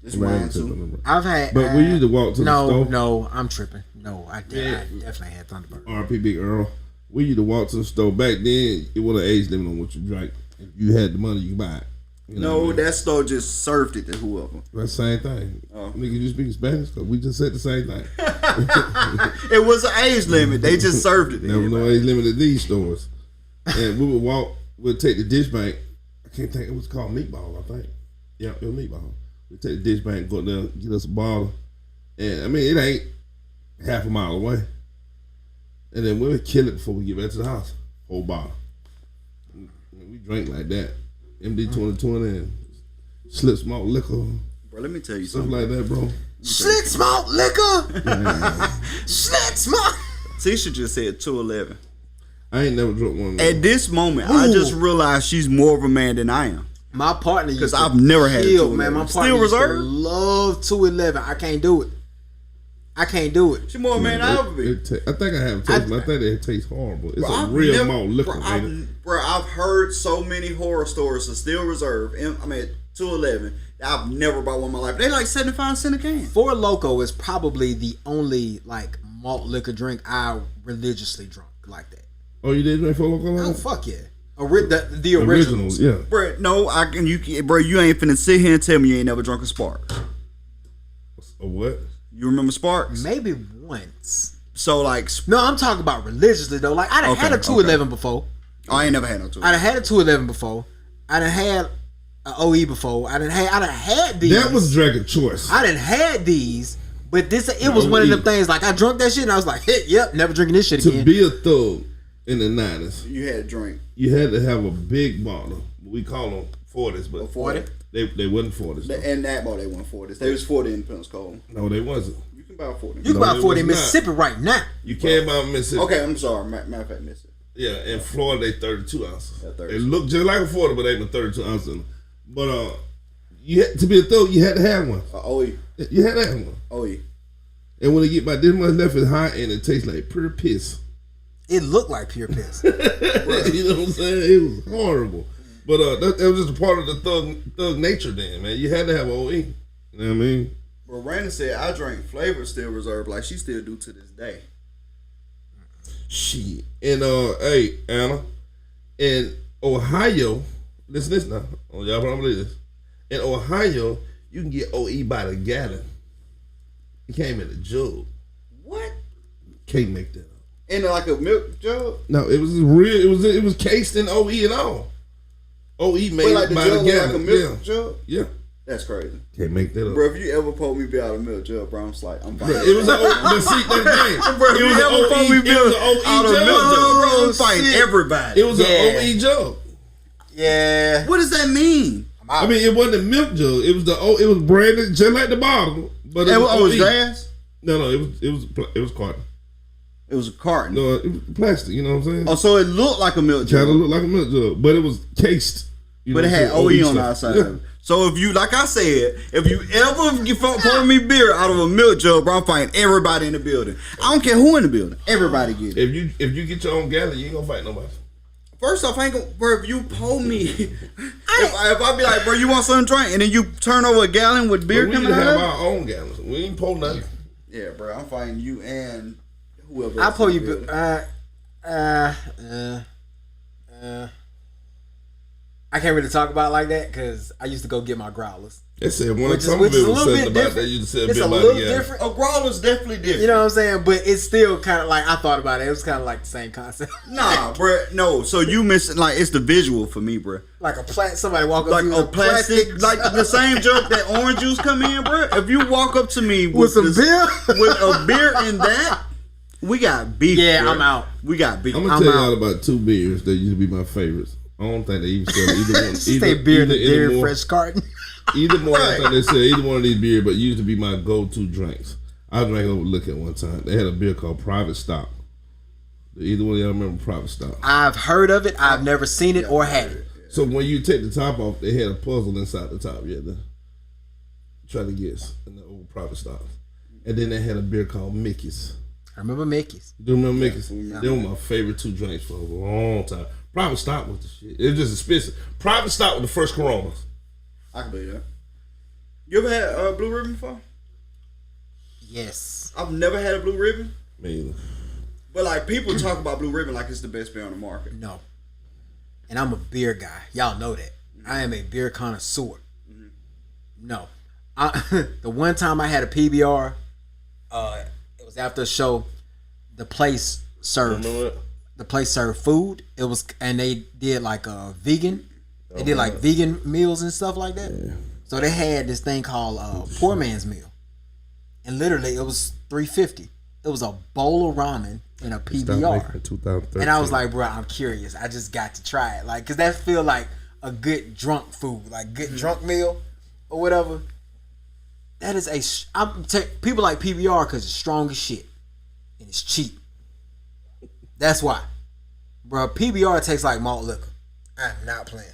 [SPEAKER 1] It's wine too.
[SPEAKER 2] I've had.
[SPEAKER 3] But we used to walk to the store.
[SPEAKER 2] No, I'm tripping. No, I definitely had Thunderbird.
[SPEAKER 3] RP Big Earl. We used to walk to the store. Back then, it was an age limit on what you drank. If you had the money, you could buy it. You know what I mean?
[SPEAKER 1] That store just served it to whoever.
[SPEAKER 3] That's the same thing. Nigga, you speak Spanish? Cause we just said the same thing.
[SPEAKER 1] It was an age limit. They just served it.
[SPEAKER 3] There was no age limit at these stores. And we would walk, we'd take the dish bank. I can't think, it was called Meatball, I think. Yeah, it was Meatball. We'd take the dish bank, go there, get us a bottle. And I mean, it ain't half a mile away. And then we would kill it before we get back to the house. Whole bottle. We drank like that. MD 2020 and Slip Smoke Liquor.
[SPEAKER 1] Bro, let me tell you
[SPEAKER 3] Stuff
[SPEAKER 1] something.
[SPEAKER 3] like that, bro.
[SPEAKER 2] Slit Smoke Liquor. Slit Smoke.
[SPEAKER 1] Tisha just said 211.
[SPEAKER 3] I ain't never drunk one of
[SPEAKER 1] At
[SPEAKER 3] those.
[SPEAKER 1] this moment, I just realized she's more of a man than I am.
[SPEAKER 2] My partner used
[SPEAKER 1] Because
[SPEAKER 2] to
[SPEAKER 1] I've never had
[SPEAKER 2] kill,
[SPEAKER 1] 211.
[SPEAKER 2] man. My
[SPEAKER 1] Still
[SPEAKER 2] partner used to
[SPEAKER 1] reserved?
[SPEAKER 2] love 211. I can't do it.
[SPEAKER 1] She's more of a man than I ever be.
[SPEAKER 3] I think I have a taste, but I think it tastes horrible. It's
[SPEAKER 1] Bro,
[SPEAKER 3] a
[SPEAKER 1] I've
[SPEAKER 3] real
[SPEAKER 1] never-
[SPEAKER 3] malt liquor,
[SPEAKER 1] bro,
[SPEAKER 3] man.
[SPEAKER 1] I've heard so many horror stories of Still Reserve. I mean, 211. I've never bought one in my life. They like 75 cents a can.
[SPEAKER 2] Four Loko is probably the only like malt liquor drink I religiously drunk like that.
[SPEAKER 3] Oh, you did drink Four Loko?
[SPEAKER 2] Oh fuck yeah! The originals.
[SPEAKER 3] Yeah.
[SPEAKER 1] Bro, no, bro, you ain't finna sit here and tell me you ain't never drunk a Spark.
[SPEAKER 3] A what?
[SPEAKER 1] You remember Sparks?
[SPEAKER 2] Maybe once.
[SPEAKER 1] So like,
[SPEAKER 2] No, I'm talking about religiously though. Like I done had a 211 before.
[SPEAKER 1] Oh, I ain't never had no 2.
[SPEAKER 2] I done had a 211 before. I done had an OE before. I done had these.
[SPEAKER 3] That was Dragon Choice.
[SPEAKER 2] I done had these, but it was one of them things. Like I drunk that shit and I was like, hey, yep, never drinking this shit
[SPEAKER 3] To
[SPEAKER 2] again.
[SPEAKER 3] be a thug in the 90s,
[SPEAKER 1] You had a drink.
[SPEAKER 3] you had to have a big bottle. We call them 40s, but
[SPEAKER 1] 40?
[SPEAKER 3] they wasn't 40s. though.
[SPEAKER 1] And that ball, they weren't 40s. They was 40 Independence Cold.
[SPEAKER 3] No, they wasn't.
[SPEAKER 1] You can buy a 40.
[SPEAKER 2] You can
[SPEAKER 3] No,
[SPEAKER 2] buy
[SPEAKER 3] it
[SPEAKER 2] 40 in
[SPEAKER 3] was
[SPEAKER 2] Mississippi right now.
[SPEAKER 3] You can't buy them in Mississippi.
[SPEAKER 1] Okay, I'm sorry. Matter of fact, Mississippi.
[SPEAKER 3] Yeah, in Florida, they 32 ounces.
[SPEAKER 1] Yeah, 32.
[SPEAKER 3] They look just like a 40, but they were 32 ounces. in them. But you had to be a thug, you had to have one.
[SPEAKER 1] OE.
[SPEAKER 3] You had to have one.
[SPEAKER 1] OE.
[SPEAKER 3] And when they get about this much left, it's hot and it tastes like pure piss.
[SPEAKER 2] It looked like pure piss.
[SPEAKER 3] You know what I'm saying? It was horrible. But that was just a part of the thug nature then, man. You had to have OE. You know what I mean?
[SPEAKER 1] Well, Brandon said I drank Flavor Still Reserve like she still do to this day.
[SPEAKER 3] Shit. And hey, Anna, in Ohio, listen now. Oh, y'all probably believe this. In Ohio, you can get OE by the gallon. It came in a jug.
[SPEAKER 1] What?
[SPEAKER 3] Can't make that up.
[SPEAKER 1] In like a milk jug?
[SPEAKER 3] No, it was real. It was cased in OE and all. OE made
[SPEAKER 1] But like
[SPEAKER 3] it
[SPEAKER 1] the
[SPEAKER 3] by the
[SPEAKER 1] jug was
[SPEAKER 3] gallon.
[SPEAKER 1] like a milk jug?
[SPEAKER 3] Yeah.
[SPEAKER 1] That's crazy.
[SPEAKER 3] Can't make that up.
[SPEAKER 1] Bro, if you ever pulled me be out of a milk jug, bro, I'm just like, I'm fine.
[SPEAKER 3] It was but see, that's the thing.
[SPEAKER 1] Bro, if
[SPEAKER 3] It was
[SPEAKER 1] you
[SPEAKER 3] an
[SPEAKER 1] ever pulled me be
[SPEAKER 3] it was an OE
[SPEAKER 1] out of a
[SPEAKER 3] jug.
[SPEAKER 1] milk jug, bro, I'm
[SPEAKER 2] Oh,
[SPEAKER 1] fighting
[SPEAKER 2] shit.
[SPEAKER 1] everybody.
[SPEAKER 3] It was an OE jug.
[SPEAKER 2] Yeah.
[SPEAKER 1] What does that mean?
[SPEAKER 3] I mean, it wasn't a milk jug. It was it was branded just like the bottle, but it was
[SPEAKER 1] It was
[SPEAKER 3] OE.
[SPEAKER 1] glass?
[SPEAKER 3] No, it was carton.
[SPEAKER 1] It It was a carton.
[SPEAKER 3] No, it was plastic. You know what I'm saying?
[SPEAKER 1] Oh, so it looked like a milk
[SPEAKER 3] Kind
[SPEAKER 1] jug.
[SPEAKER 3] of looked like a milk jug, but it was cased. You
[SPEAKER 1] But
[SPEAKER 3] know
[SPEAKER 1] it
[SPEAKER 3] what
[SPEAKER 1] had
[SPEAKER 3] I'm saying?
[SPEAKER 1] OE on the outside of it. So if you, like I said, if you ever pour me beer out of a milk jug, bro, I'm fighting everybody in the building. I don't care who in the building. Everybody get it.
[SPEAKER 3] If you get your own gallon, you ain't gonna fight nobody.
[SPEAKER 1] First off, I ain't gonna, bro, if you pour me, if I be like, bro, you want something to drink, and then you turn over a gallon with beer
[SPEAKER 3] But we
[SPEAKER 1] coming
[SPEAKER 3] need to
[SPEAKER 1] out
[SPEAKER 3] have
[SPEAKER 1] of it?
[SPEAKER 3] our own gallons. We ain't pour nothing.
[SPEAKER 1] Yeah, bro, I'm fighting you and whoever
[SPEAKER 2] I
[SPEAKER 1] else
[SPEAKER 2] pull
[SPEAKER 1] in
[SPEAKER 2] you.
[SPEAKER 1] the building.
[SPEAKER 2] I can't really talk about it like that because I used to go get my growlers.
[SPEAKER 3] They said one of
[SPEAKER 2] Which is a
[SPEAKER 3] Somerville was
[SPEAKER 2] little
[SPEAKER 3] saying
[SPEAKER 2] bit
[SPEAKER 3] about that.
[SPEAKER 2] different.
[SPEAKER 3] You said
[SPEAKER 2] It's
[SPEAKER 3] a
[SPEAKER 2] a
[SPEAKER 3] bit about
[SPEAKER 2] little
[SPEAKER 3] it,
[SPEAKER 2] different.
[SPEAKER 1] A growler's definitely different.
[SPEAKER 2] You know what I'm saying? But it's still kind of like I thought about it. It was kind of like the same concept.
[SPEAKER 1] Nah, bro, no. So you missing, like, it's the visual for me, bro.
[SPEAKER 2] Like somebody walk up
[SPEAKER 1] Like
[SPEAKER 2] to you
[SPEAKER 1] a
[SPEAKER 2] with
[SPEAKER 1] plastic, like the same joke that orange juice come in, bro. If you walk up to me
[SPEAKER 2] with some
[SPEAKER 1] this-
[SPEAKER 2] beer.
[SPEAKER 1] with a beer in that, we got beef.
[SPEAKER 2] Yeah,
[SPEAKER 1] bro.
[SPEAKER 2] I'm out.
[SPEAKER 1] We got beef.
[SPEAKER 3] I'm gonna
[SPEAKER 2] I'm
[SPEAKER 3] tell
[SPEAKER 2] out.
[SPEAKER 3] y'all about two beers that used to be my favorites. I don't think they even sell either one.
[SPEAKER 2] Stay beer in the beer
[SPEAKER 3] more.
[SPEAKER 2] fresh carton.
[SPEAKER 3] Either more, I think they sell either one of these beers, but used to be my go-to drinks. I drank over Lick at one time. They had a beer called Private Stock. Either one of y'all remember Private Stock?
[SPEAKER 2] I've heard of it. I've never seen it or had it.
[SPEAKER 3] So when you take the top off, they had a puzzle inside the top. You had to try to guess in the old Private Stock. And then they had a beer called Mickey's.
[SPEAKER 2] I remember Mickey's.
[SPEAKER 3] Do you remember Mickey's? They were my favorite two drinks for a long time. Private Stock was the shit. It was just expensive. Private Stock was the first Coronas.
[SPEAKER 1] I can believe that. You ever had Blue Ribbon before?
[SPEAKER 2] Yes.
[SPEAKER 1] I've never had a Blue Ribbon,
[SPEAKER 3] Me either.
[SPEAKER 1] but like people talk about Blue Ribbon like it's the best beer on the market.
[SPEAKER 2] No. And I'm a beer guy. Y'all know that. I am a beer connoisseur. No. The one time I had a PBR, it was after a show. The place served food. It was, and they did like a vegan. They did like vegan meals and stuff like that.
[SPEAKER 3] Yeah.
[SPEAKER 2] So they had this thing called poor man's meal, and literally it was $3.50. It was a bowl of ramen and a PBR.
[SPEAKER 3] 2013.
[SPEAKER 2] And I was like, bro, I'm curious. I just got to try it, like, cause that feel like a good drunk food, like good drunk meal or whatever. That is people like PBR because it's strong as shit and it's cheap. That's why, bro. PBR tastes like malt liquor. I'm not playing.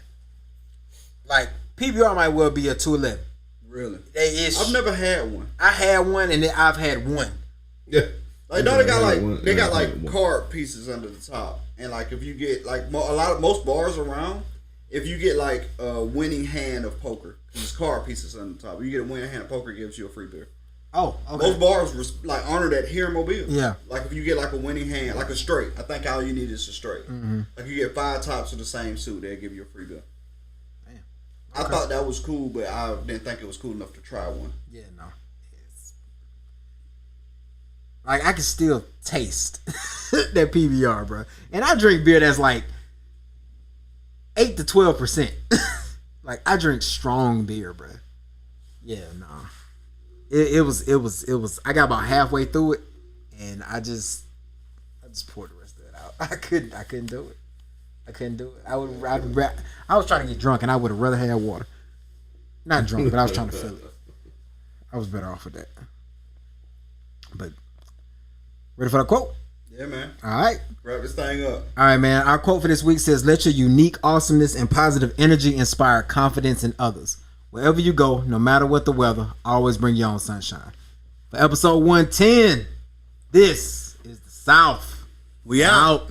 [SPEAKER 2] Like PBR might well be a 211.
[SPEAKER 1] Really?
[SPEAKER 2] I've
[SPEAKER 1] never had one.
[SPEAKER 2] I had one, and then I've had one.
[SPEAKER 3] Yeah.
[SPEAKER 1] Like no, they got like
[SPEAKER 3] one.
[SPEAKER 1] they got
[SPEAKER 3] I
[SPEAKER 1] like
[SPEAKER 3] had one.
[SPEAKER 1] card pieces under the top, and like if you get like most bars around, if you get like a winning hand of poker, there's card pieces on the top. If you get a winning hand of poker, it gives you a free beer.
[SPEAKER 2] Oh, okay.
[SPEAKER 1] Most bars like honor that here in Mobile.
[SPEAKER 2] Yeah.
[SPEAKER 1] Like if you get like a winning hand, like a straight, I think all you need is a straight.
[SPEAKER 2] Mm-hmm.
[SPEAKER 1] Like you get 5 tops of the same suit, they'll give you a free beer.
[SPEAKER 2] Damn.
[SPEAKER 1] I thought that was cool, but I didn't think it was cool enough to try one.
[SPEAKER 2] Yeah, no. It's... Like I can still taste that PBR, bro. And I drink beer that's like 8 to 12%. Like I drink strong beer, bro. Yeah, no. It was. I got about halfway through it, and I just poured the rest of it out. I couldn't do it. I couldn't do it. I was trying to get drunk, and I would have rather had water. Not drunk, but I was trying to feel it. I was better off with that. But ready for the quote?
[SPEAKER 1] Yeah, man.
[SPEAKER 2] All right.
[SPEAKER 1] Wrap this thing up.
[SPEAKER 2] All right, man. Our quote for this week says, "Let your unique awesomeness and positive energy inspire confidence in others. Wherever you go, no matter what the weather, always bring your own sunshine." For episode 110, this is the South.
[SPEAKER 1] We out.